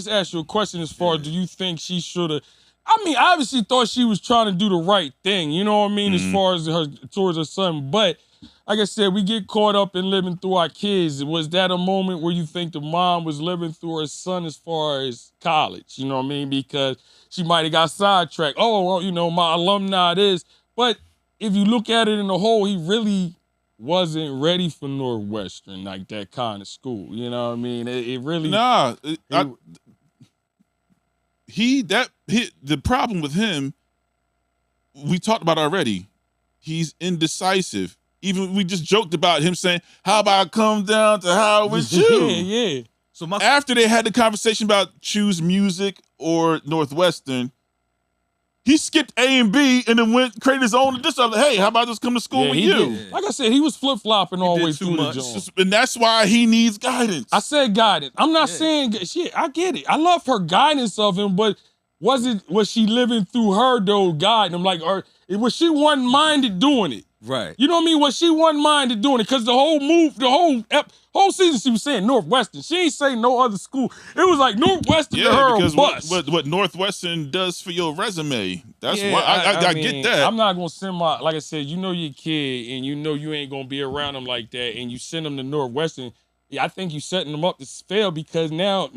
asked you a question as far as do you think she should have? I mean, obviously thought she was trying to do the right thing. You know what I mean, as far as towards her son. But like I said, we get caught up in living through our kids. Was that a moment where you think the mom was living through her son as far as college? You know what I mean? Because she might have got sidetracked. Oh, well, you know, my alumni this. But if you look at it in the whole, he really wasn't ready for Northwestern, like that kind of school. You know what I mean? It really... Nah. The problem with him, we talked about already. He's indecisive. Even we just joked about him saying, "How about I come down to Howard with you?" Yeah. So after they had the conversation about choose music or Northwestern, he skipped A and B and then created his own. Hey, how about I just come to school with you? Did. Like I said, he was flip-flopping all the way through the joint. And that's why he needs guidance. I said guidance. I'm not saying shit. I get it. I love her guidance of him, but was she living through her though guiding him? Like, or was she one-minded doing it? Right. You know what I mean? Was she one-minded doing it? Because the whole season she was saying Northwestern. She ain't saying no other school. It was like Northwestern to her because bus. What Northwestern does for your resume. That's why I mean, get that. I'm not gonna send like I said, you know your kid and you know you ain't gonna be around him like that, and you send him to Northwestern. Yeah, I think you setting them up to fail because now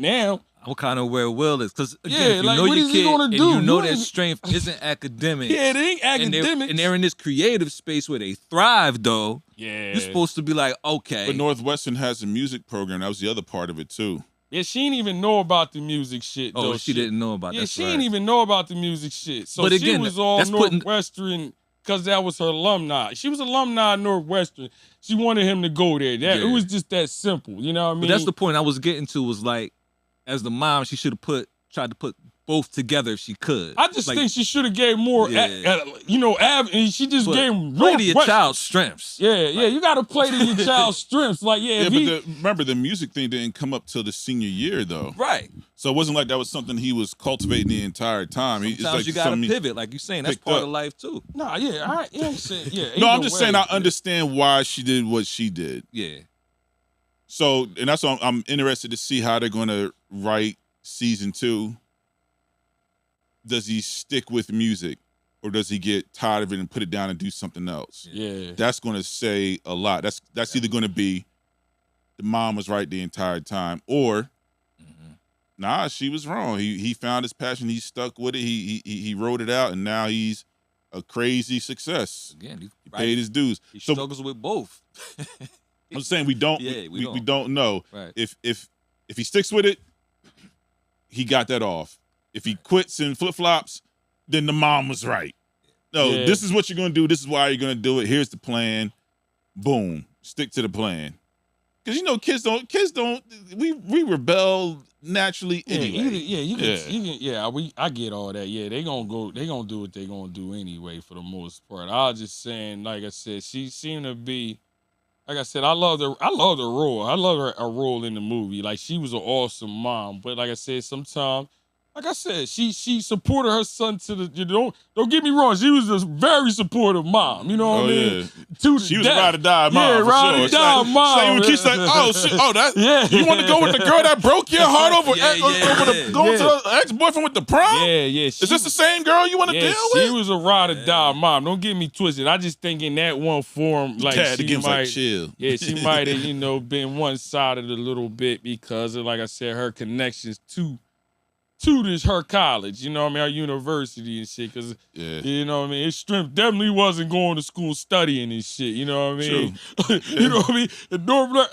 I'm kind of where Will is, because again, if you like, know what your is he kid gonna and do? you know their strength isn't academics. Yeah, it ain't academics. And they're in this creative space where they thrive, though. Yeah, you're supposed to be like, okay. But Northwestern has a music program. That was the other part of it too. Yeah, she didn't even know about the music shit. Oh, she didn't know about that. Yeah, she didn't even know about the music shit. So but again, she was all Northwestern because that was her alumni. She was alumni of Northwestern. She wanted him to go there. It was just that simple. You know what I mean? But that's the point I was getting to, was like, as the mom, she should have tried to put both together if she could. I just think she should have gave more, and she just gave play to your child's strengths. Yeah, you got to play to your child's strengths. Like, remember the music thing didn't come up till the senior year though. Right. So it wasn't like that was something he was cultivating the entire time. Sometimes you got to pivot, like you're saying. That's part of life too. Nah, I'm just saying I understand why she did what she did. Yeah. So, and that's why I'm interested to see how they're going to write season 2. Does he stick with music, or does he get tired of it and put it down and do something else? Yeah. That's going to say a lot. That's either going to be the mom was right the entire time, or nah, she was wrong. He found his passion. He stuck with it. He wrote it out, and now he's a crazy success. Again, he paid his dues. He struggles with both. I'm saying we don't know. Right. If he sticks with it, he got that off. If he quits and flip-flops, then the mom was right. No, this is what you're gonna do, this is why you're gonna do it. Here's the plan. Boom. Stick to the plan. Because kids don't we rebel naturally anyway. I get all that. Yeah, they gonna do what they gonna do anyway for the most part. I was just saying, like I said, she seemed to be, like I said, I love her role. I love her role in the movie. Like, she was an awesome mom. But like I said, sometimes, like I said, she supported her son to the. Don't get me wrong. She was a very supportive mom. You know what I mean? Yeah. She was a ride or die mom. Yeah, ride or die mom. She's like, oh shit, you want to go with the girl that broke your heart over going to the ex-boyfriend with the prom? Yeah. Is this the same girl you want to deal with? She was a ride or die mom. Don't get me twisted. I just think in that one form, like, she might, chill. Yeah, she might have, been one-sided a little bit because of, like I said, her connections to this her college, her university and shit, because, his strength definitely wasn't going to school studying and shit, you know what I mean? You know what I mean?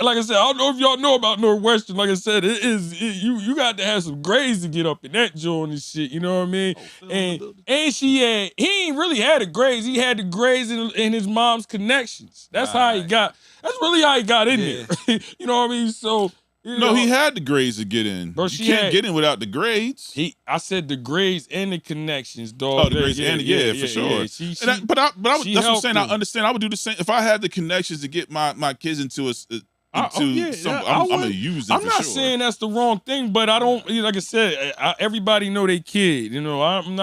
Like I said, I don't know if y'all know about Northwestern, like I said, you got to have some grades to get up in that joint and shit, you know what I mean? And he ain't really had the grades, he had the grades in his mom's connections. That's really how he got in there, you know what I mean? So, no, he had the grades to get in. Bro, you can't get in without the grades. I said the grades and the connections, dog. Oh, the grades for sure. Yeah, but that's what I'm saying. I understand. I would do the same if I had the connections to get my kids into something. I'm gonna use them. I'm not saying that's the wrong thing, but I don't. Like I said, everybody know they kid. I'm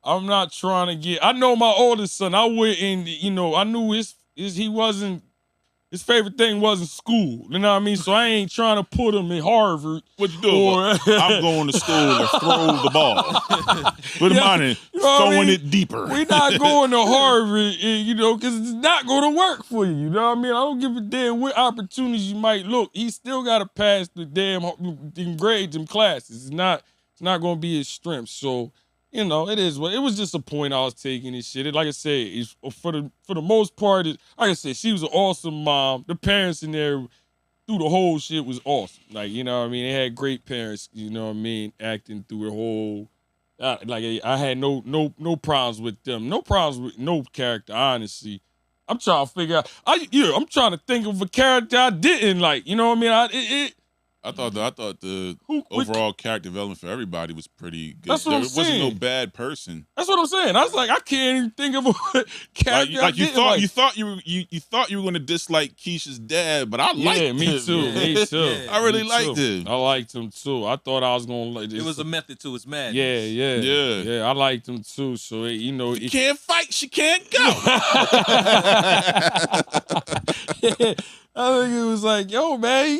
I'm not trying to get. I know my oldest son. I wouldn't. I knew he wasn't. His favorite thing wasn't school. You know what I mean? So I ain't trying to put him in Harvard. What you doing? I'm going to school to throw the ball. Put him on it, throwing it deeper. We're not going to Harvard, because it's not going to work for you. You know what I mean? I don't give a damn what opportunities you might look. He still got to pass the damn them grades and classes. It's not going to be his strength. So, it is what it was. Just a point I was taking and shit. Like I said, for the most part, like I said, she was an awesome mom. The parents in there through the whole shit was awesome. Like, you know what I mean? They had great parents, you know what I mean, acting through the whole. I had no problems with them. No problems with no character, honestly. I'm trying to figure out. I'm trying to think of a character I didn't like. You know what I mean? I thought the overall character development for everybody was pretty good. That's what I'm saying. Wasn't no bad person. That's what I'm saying. I was like, I can't even think of a character. You thought you were going to dislike Keisha's dad, but I liked him. Me too. Me too. Yeah, I really liked him. I liked him too. I thought I was going to like this. It was a method to his madness. Yeah. I liked him too. So you can't fight, she can't go. I think it was like, yo, man,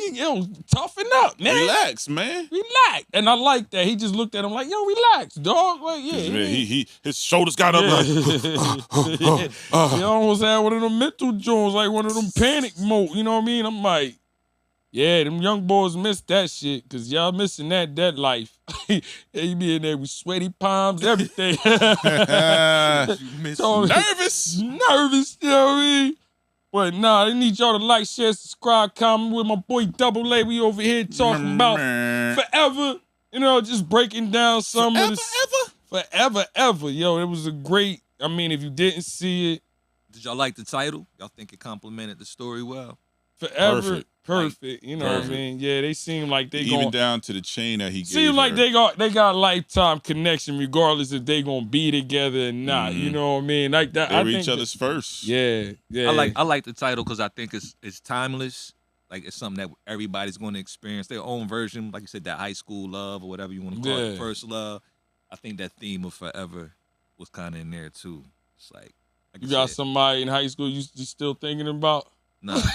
toughen up, man. Relax, man. Relax. And I like that. He just looked at him like, yo, relax, dog. Like, yeah. Man, his shoulders got up like, He almost had one of them mental joints, like one of them panic mode. You know what I mean? I'm like, yeah, them young boys miss that shit, because y'all missing that life. He be in there with sweaty palms, everything. nervous, you know what I mean? But nah, I need y'all to like, share, subscribe, comment with my boy Double A. We over here talking about Forever. Just breaking down some of the Forever. Yo, it was a great. I mean, if you didn't see it, did y'all like the title? Y'all think it complimented the story well? Forever. Perfect. You know what I mean? Yeah, they seem like they even down to the chain that he gave seem like her. they got lifetime connection, regardless if they gonna be together or not. You know what I mean? Like that. They were each other's first. Yeah. I like the title because I think it's timeless. Like, it's something that everybody's going to experience their own version. Like you said, that high school love or whatever you want to call it, first love. I think that theme of Forever was kind of in there too. It's like you got somebody in high school you still thinking about? No. Time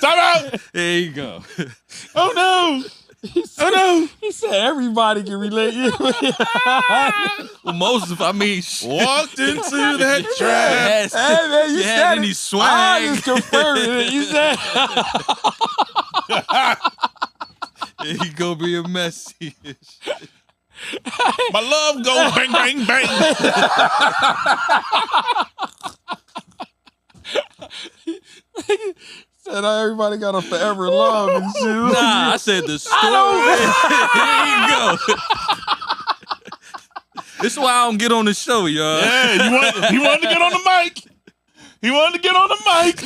out. There you go. Oh no. He said everybody can relate. Well, most of, walked into that trap. Hey man, you said any swag. I just confirmed it. You said he gonna be a messy. My love goes bang, bang, bang. Said everybody got a forever love and shit. Nah, I said the story. Here you go. This is why I don't get on the show, y'all. Yeah, he wanted to get on the mic. He wanted to get on the mic.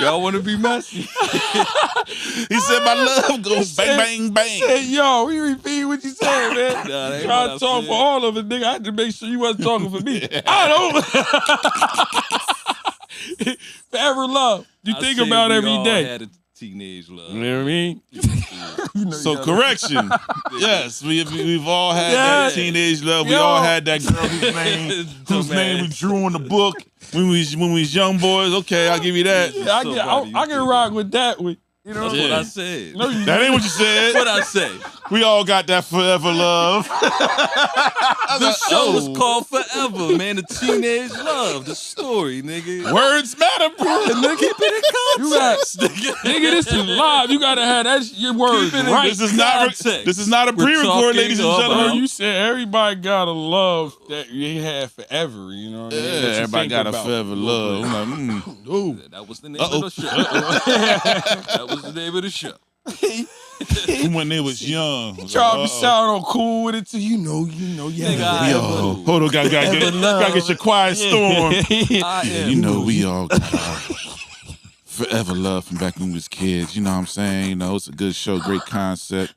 Y'all want to be messy? He said, my love goes bang, bang, bang. Said, yo, we repeat what you said, man. Nah, trying to talk for all of it, nigga. I had to make sure you wasn't talking for me. I don't. Forever love. You think about every day. Had a teenage love. You know what I mean? So correction. Yes, we've all had that teenage love. We all had that girl whose name we drew in the book when we was young boys. Okay, I'll give you that. Yeah, I can rock with that. You know, that's what I said. No, that ain't what you said. What I say? We all got that forever love. The show was called Forever, man. The teenage love, the story, nigga. Words matter, bro. Nigga, keep it in context. Nigga, this is live. You gotta have your words right. This is not a pre-record, ladies and gentlemen. You said everybody got a love that you had forever. You know what I mean? Everybody got a forever love. I'm like, ooh. That was the name of the show. That was the name of the show. When they was young. He tried to sound all cool with it too. You know, yeah. Hold on, gotta get your quiet storm. You know, we all got our forever love from back when we was kids. You know what I'm saying? You know, it's a good show, great concept.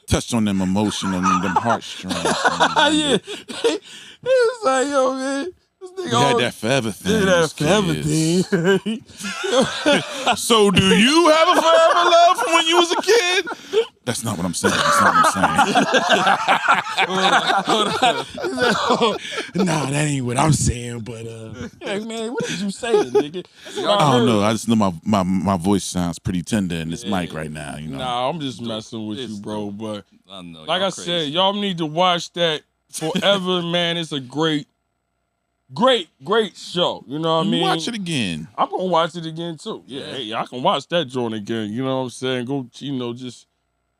Touched on them emotion and them heartstrings. Yeah. He was like, yo, man. We had that forever thing. Yeah, that forever thing. So do you have a forever love from when you was a kid? That's not what I'm saying. That's not what I'm saying. Nah, that ain't what I'm saying. But yeah, man, what did you say, nigga? I don't know. I just know my voice sounds pretty tender in this mic right now. You know. Nah, I'm just messing with you, bro. But I know, like I said, y'all need to watch that forever, man. It's a great show. You know what I mean? Watch it again. I'm gonna watch it again too. Yeah, hey, I can watch that joint again. You know what I'm saying? Go, just.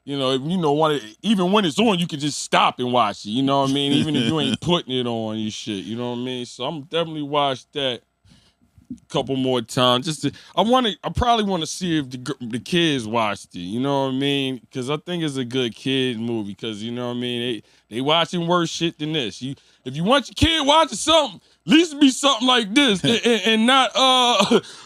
If even when it's on, you can just stop and watch it. You know what I mean? Even if you ain't putting it on your shit. You know what I mean? So I'm definitely watch that a couple more times. I probably want to see if the kids watched it. You know what I mean? Because I think it's a good kid movie. Because you know what I mean? They watching worse shit than this. If you want your kid watching something, at least be something like this and not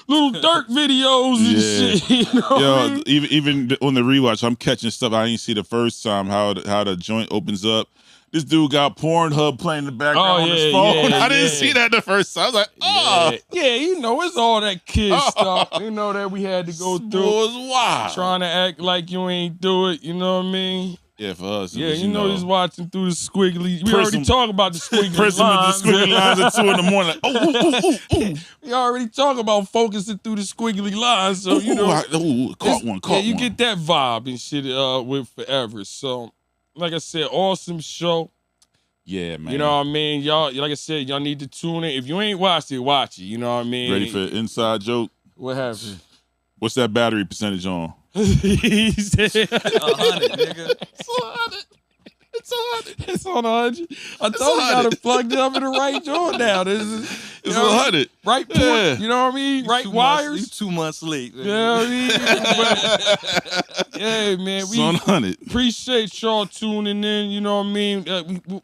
little Dirk videos and shit. You know what I mean? Even on the rewatch, I'm catching stuff I didn't see the first time. How the joint opens up. This dude got Pornhub playing in the background on his phone. I didn't see that the first time. I was like, oh. Yeah, it's all that kid stuff, that we had to go through. Was wild. Trying to act like you ain't do it, you know what I mean? Yeah, for us. Yeah, he's watching through the squiggly. We already talked about the squiggly lines. The squiggly lines at 2 in the morning. Like, We already talked about focusing through the squiggly lines. So, caught one. You get that vibe and shit with Forever. So, like I said, awesome show. Yeah, man. You know what I mean? Y'all, like I said, y'all need to tune in. If you ain't watched it, watch it. You know what I mean? Ready for an inside joke? What happened? What's that battery percentage on? He said 100, nigga. It's 100. It's on 100. I told you got it plugged up in the right joint now. It's 100. Right port. Yeah. You know what I mean? Right wires. You 2 months late. You know what I mean? Yeah, man. It's on 100. Appreciate y'all tuning in. You know what I mean?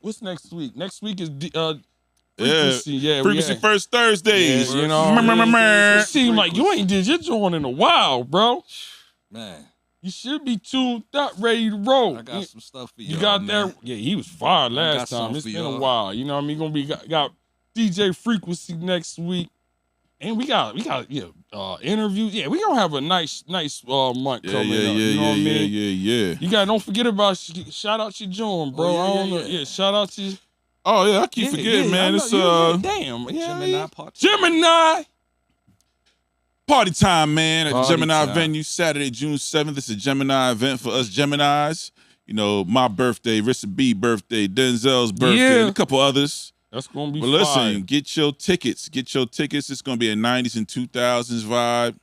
What's next week? Next week is Frequency. Yeah, Frequency First Thursdays. Yeah, you know, it seems like you ain't did your joint in a while, bro. Man. You should be tuned up, ready to roll. I got some stuff for you. You got man. that? Yeah, he was fired last time. It's been a while. You know what I mean? Gonna be got DJ Frequency next week, and we got interviews. Yeah, we gonna have a nice month coming up. You know what I mean? Yeah. You don't forget about shout out your joint, bro. I don't know. Yeah, shout out to. Oh yeah, I keep forgetting, man. It's damn. Gemini party. Gemini. Party time, man, at the Gemini time. venue, Saturday, June 7th. It's a Gemini event for us Geminis. You know, my birthday, Rissa B birthday, Denzel's birthday, and a couple others. That's going to be But listen, get your tickets. Get your tickets. It's going to be a 90s and 2000s vibe.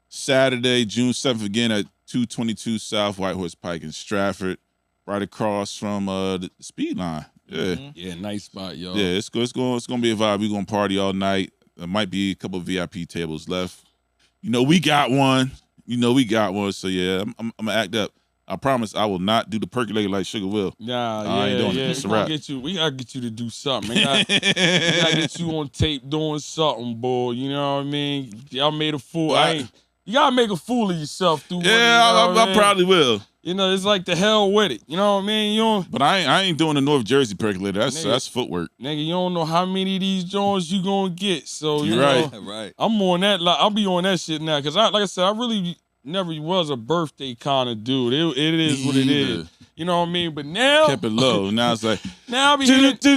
Saturday, June 7th, again at 222 South White Horse Pike in Stratford, right across from the speed line. Yeah. Mm-hmm. Yeah, nice spot, yo. Yeah, it's going to be a vibe. We're going to party all night. There might be a couple of VIP tables left. We got one. So yeah, I'm gonna act up. I promise I will not do the percolator like Sugar will. Nah, I ain't doing it. It's a wrap. We gotta get you to do something. We gotta get you on tape doing something, boy. You know what I mean? Y'all made a fool. You gotta make a fool of yourself through. Yeah, I probably will. It's like the hell with it. You know what I mean? But I ain't doing the North Jersey percolator. That's footwork. Nigga, you don't know how many of these joints you gonna get. So you right. know, right. I'm on that. I'll be on that shit now. Cause like I said, I really never was a birthday kind of dude. It is what it is. You know what I mean? But now kept it low. Now it's like now I be niggas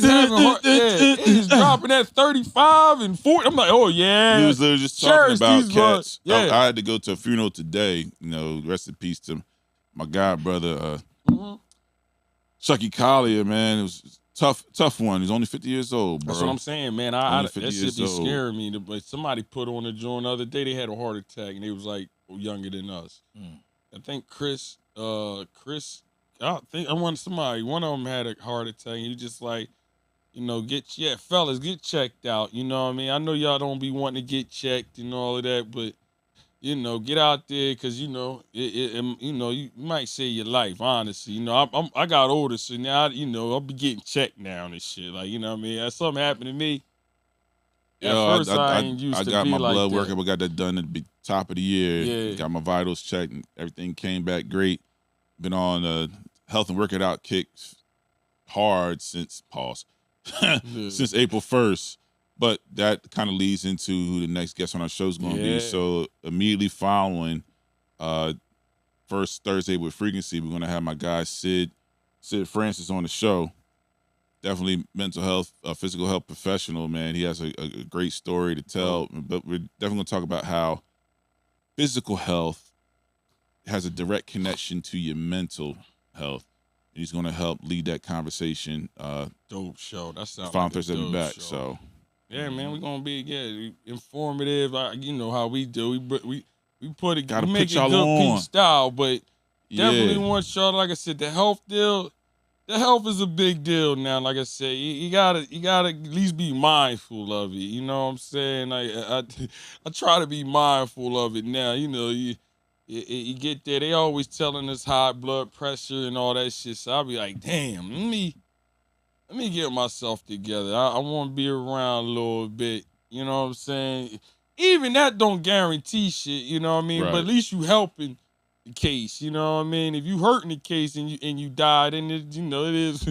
having niggas dropping at 35 and 40. I'm like, oh yeah. He was literally just talking about cats. Yeah. I had to go to a funeral today. Rest in peace to my god brother, Chucky Collier. Man, it was tough one. He's only 50 years old, bro. That's what I'm saying, man. That shit be old. scaring me. But somebody put on a joint the other day. They had a heart attack and they was like younger than us. I think Chris. I think one of them had a heart attack. He just like, fellas, get checked out. You know what I mean? I know y'all don't be wanting to get checked and all of that, but get out there because you might save your life. Honestly, I got older, so now I'll be getting checked now and shit. Like what I mean, if something happened to me. At first, I ain't used to got be my like blood that. workup. I got that done at the top of the year. Yeah. Got my vitals checked and everything came back great. Been on health and working out kicks hard since since April 1st. But that kind of leads into who the next guest on our show is going to be. So immediately following, first Thursday with Frequency, we're gonna have my guy Sid Francis on the show. Definitely mental health, physical health professional, man. He has a great story to tell, but we're definitely gonna talk about how physical health has a direct connection to your mental health. And he's gonna help lead that conversation. Dope show. That sounds Final like Thursday a dope back. show. So yeah, man, we're gonna be informative. You know how we do. We put it. Gotta we make put it y'all Good Peepz on. style, but definitely yeah, want y'all. Like I said, the health deal. The health is a big deal now. Like I said, you gotta at least be mindful of it. You know what I'm saying? Like I try to be mindful of it now. You know, you get there. They always telling us high blood pressure and all that shit. So I'll be like, damn, let me get myself together. I want to be around a little bit. You know what I'm saying? Even that don't guarantee shit. You know what I mean? But Right. at least you helping the case. You know what I mean? If you hurting the case and you die, then it is.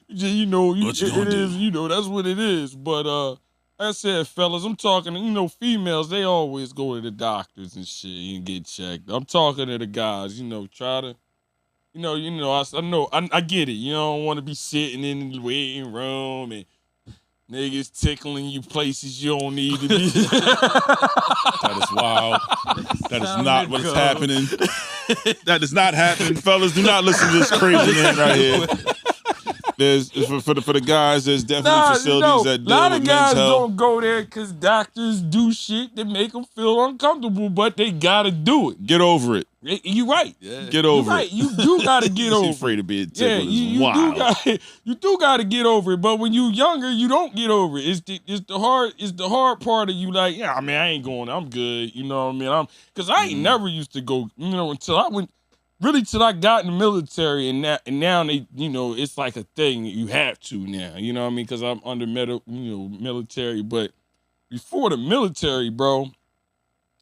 You know, What you gonna it do? is. You know, that's what it is. But like I said, fellas, I'm talking. You know, females, they always go to the doctors and shit and get checked. I'm talking to the guys. You know, try to. I know, I get it. You don't want to be sitting in the waiting room and niggas tickling you places you don't need to be. that is wild. That is not what is happening. That does not happen, fellas. Do not listen to this crazy man right here. There's for the guys. There's definitely facilities that deal a lot with of men's guys health. don't go there because doctors do shit that make them feel uncomfortable, but they gotta do it. Get over it. You right. Yeah. Get over Right. it. You do gotta get over it. Afraid of being Yeah, tickled you do gotta get over it. But when you younger, you don't get over it. It's the hard part of you. Like, yeah, I mean, I ain't going. I'm good. You know what I mean? Because I ain't never used to go. You know, until I got in the military, and now they, you know, it's like a thing that you have to now. You know what I mean? Because I'm under military. But before the military, bro,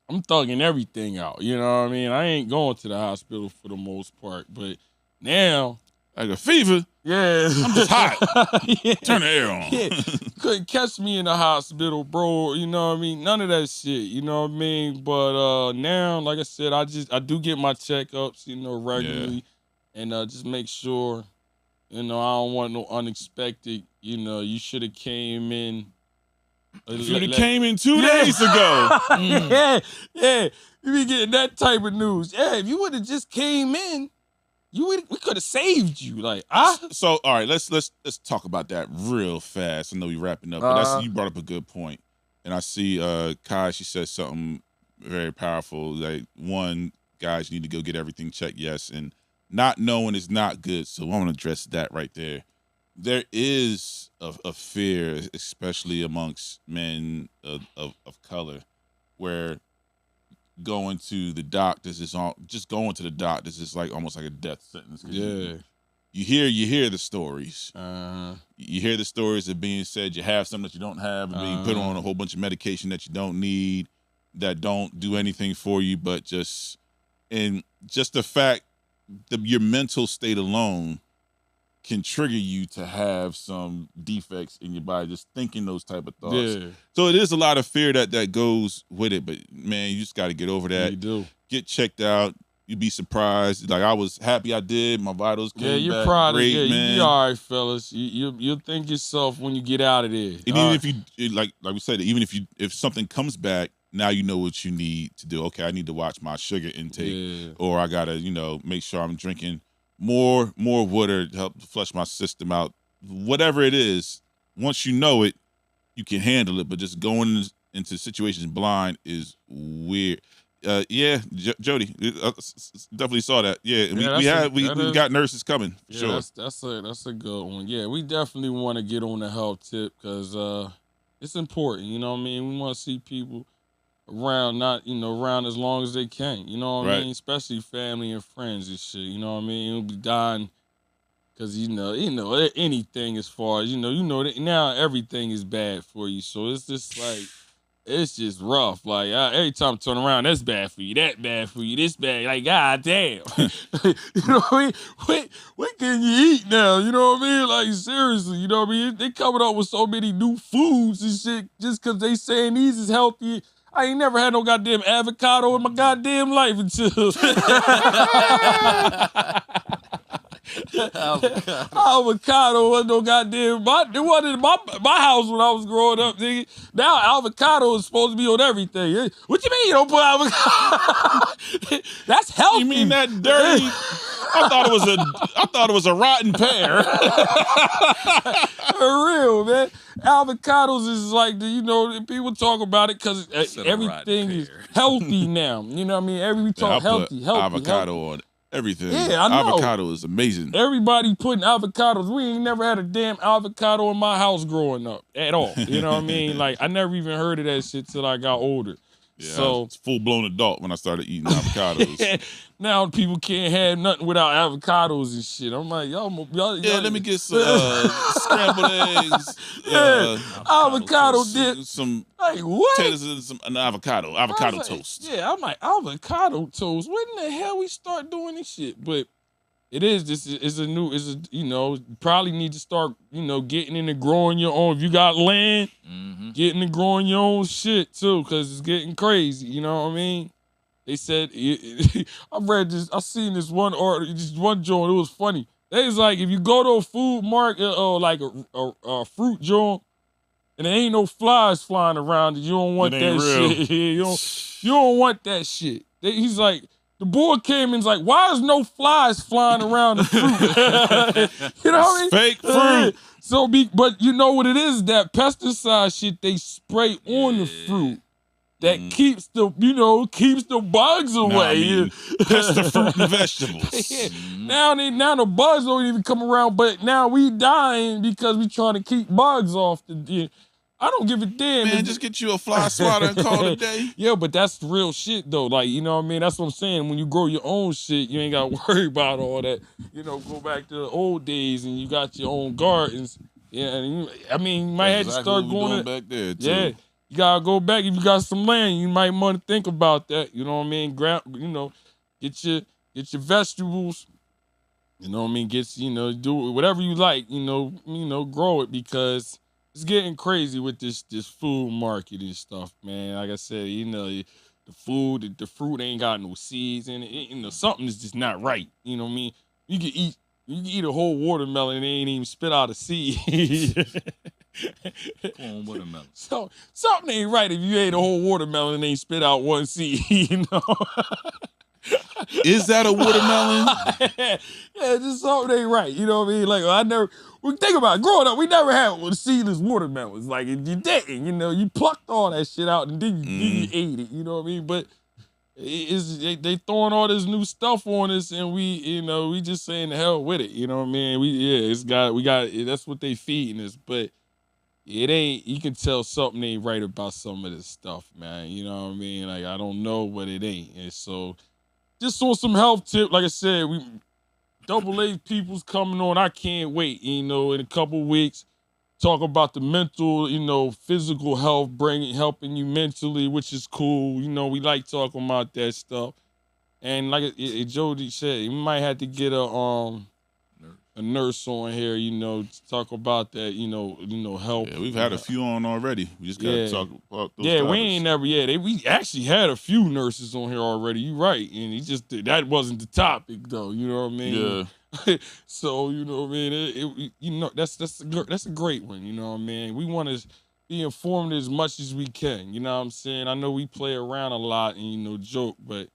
I'm thugging everything out. You know what I mean? I ain't going to the hospital for the most part. But now, like a fever. yeah, I'm just hot. yeah. Turn the air on. Yeah. Couldn't catch me in the hospital, bro. You know what I mean? None of that shit. You know what I mean? But now, like I said, I do get my checkups, you know, regularly, and just make sure, you know, I don't want no unexpected. You know, you should have came in. You should have came in 2 days ago. Yeah. You be getting that type of news. Yeah, if you would have just came in, we could have saved you. Like, So all right, let's talk about that real fast. I know we wrapping up, but you brought up a good point. And I see Kai, she said something very powerful. Like, one, guys, you need to go get everything checked, yes. And not knowing is not good. So I want to address that right there. There is a fear, especially amongst men of color, where going to the doctors is going to the doctors is like almost like a death sentence. yeah. You hear the stories. You hear the stories of being said you have something that you don't have, and being put on a whole bunch of medication that you don't need, that don't do anything for you, but just the fact that your mental state alone can trigger you to have some defects in your body, just thinking those type of thoughts. Yeah. So it is a lot of fear that goes with it, but man, you just got to get over that. You do. Get checked out. You'd be surprised. Like, I was happy I did. My vitals came back. You're proud great, of it. man. You be all right, fellas. You'll thank yourself when you get out of there. And even if you like we said, even if something comes back, now you know what you need to do. Okay, I need to watch my sugar intake, or I gotta, make sure I'm drinking more water to help flush my system out. Whatever it is, once you know it, you can handle it. But just going into situations blind is weird. Jody, definitely saw that. Yeah, we got nurses coming. For sure. That's a good one. Yeah, we definitely want to get on the health tip because it's important. You know what I mean? We want to see people around, around as long as they can. You know what I mean? Especially family and friends and shit. You know what I mean? You'll be dying because anything as far as that now everything is bad for you. So it's just like. It's just rough. Like, every time I turn around, that's bad for you, that bad for you, this bad. Like, god damn. You know what I mean? What can you eat now? You know what I mean? Like, seriously, you know what I mean? They coming up with so many new foods and shit just because they saying these is healthy. I ain't never had no goddamn avocado in my goddamn life until avocado was no goddamn. It wasn't in my house when I was growing up, nigga. Now avocado is supposed to be on everything. What you mean you don't put avocado? That's healthy. You mean that dirty? I thought it was a rotten pear. For real, man. Avocados is like people talk about it because everything is healthy now. You know what I mean? We talk healthy. Avocado on everything. Yeah, I know. Avocado is amazing. Everybody putting avocados. We ain't never had a damn avocado in my house growing up at all. You know what I mean? Like, I never even heard of that shit till I got older. Yeah, so it's full-blown adult when I started eating avocados. Now people can't have nothing without avocados and shit. I'm like, y'all let me get some scrambled eggs. Avocado dip. Some like, what? potatoes and an avocado toast. Yeah, I'm like, avocado toast. When the hell we start doing this shit? But it is. This is probably need to start, getting into growing your own. If you got land, getting into growing your own shit too, because it's getting crazy. You know what I mean? They said, I seen this one article, just one joint. It was funny. They was like, if you go to a food market or like a fruit joint, and there ain't no flies flying around, you don't want that shit. you don't want that shit. He's like, the boy came and's like, why is no flies flying around the fruit? You know what I mean? Fake fruit. But you know what it is? That pesticide shit they spray on the fruit. That keeps the bugs away. Pest the fruit and vegetables. Yeah. Now the bugs don't even come around, but now we dying because we trying to keep bugs off the. I don't give a damn. Man, just get you a fly swatter and call it a day. Yeah, but that's real shit though. Like, you know what I mean? That's what I'm saying. When you grow your own shit, you ain't got to worry about all that. Go back to the old days and you got your own gardens. Yeah, and you might have to start going back there too. Yeah. You gotta go back. If you got some land, you might want to think about that. You know what I mean? Get your vegetables. You know what I mean? Do whatever you like. Grow it because it's getting crazy with this food market and stuff, man. Like I said, the fruit ain't got no seeds in it. Something is just not right. You know what I mean? You can eat a whole watermelon and they ain't even spit out a seed. Corn watermelon. So something ain't right if you ate a whole watermelon and ain't spit out one seed, Is that a watermelon? Yeah, just something ain't right. You know what I mean? Like think about it. Growing up, we never had seedless watermelons. Like you didn't, you plucked all that shit out and then you ate it. You know what I mean? But they throwing all this new stuff on us, and we just saying the hell with it. You know what I mean? That's what they feeding us, but. It ain't, you can tell something ain't right about some of this stuff, man. You know what I mean? Like, I don't know, but it ain't. And so, just on some health tip, like I said, we Double A people's coming on. I can't wait, in a couple weeks. Talk about the mental, physical health, helping you mentally, which is cool. We like talking about that stuff. And like Jody said, we might have to get a nurse on here, to talk about that, health. Yeah, we've had a few on already. We just got to talk about those Yeah, topics. we ain't never, we actually had a few nurses on here already. You right. And that wasn't the topic, though. You know what I mean? Yeah. So, you know what I mean? That's a great one, you know what I mean? We want to be informed as much as we can, you know what I'm saying? I know we play around a lot and, joke, but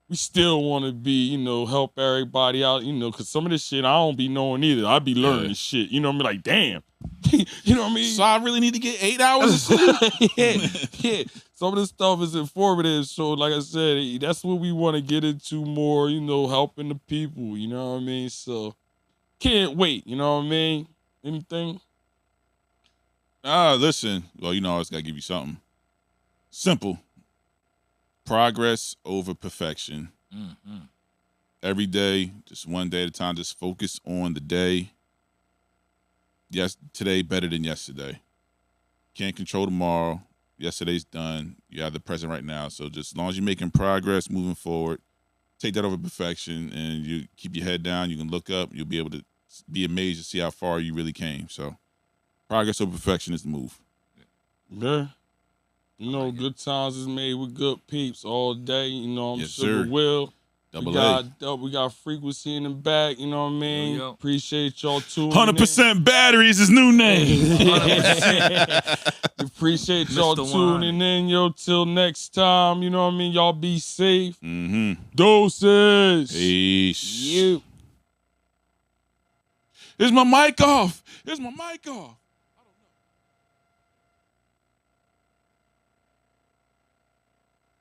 we still want to be, help everybody out, because some of this shit I don't be knowing either. I be learning shit, you know what I mean? Like, damn. You know what I mean? So I really need to get 8 hours of sleep? Yeah. Some of this stuff is informative. So, like I said, that's what we want to get into more, helping the people, you know what I mean? So, can't wait, you know what I mean? Anything? Listen. Well, I always got to give you something. Simple. Progress over perfection. Mm-hmm. Every day, just one day at a time, just focus on the day. Yes, today better than yesterday. Can't control tomorrow. Yesterday's done. You have the present right now. So just as long as you're making progress, moving forward, take that over perfection, and you keep your head down. You can look up. You'll be able to be amazed to see how far you really came. So progress over perfection is the move. Yeah. You know, good times is made with Good Peepz all day. You know, I'm Yes, Sugar sir. Will. Double A. We got Frequency in the back, you know what I mean? Yo. Appreciate y'all tuning 100% batteries, his new name. 100%. Appreciate y'all Mr. tuning in, yo. Till next time, you know what I mean? Y'all be safe. Mm-hmm. Doses. Peace. You. Is my mic off? Is my mic off?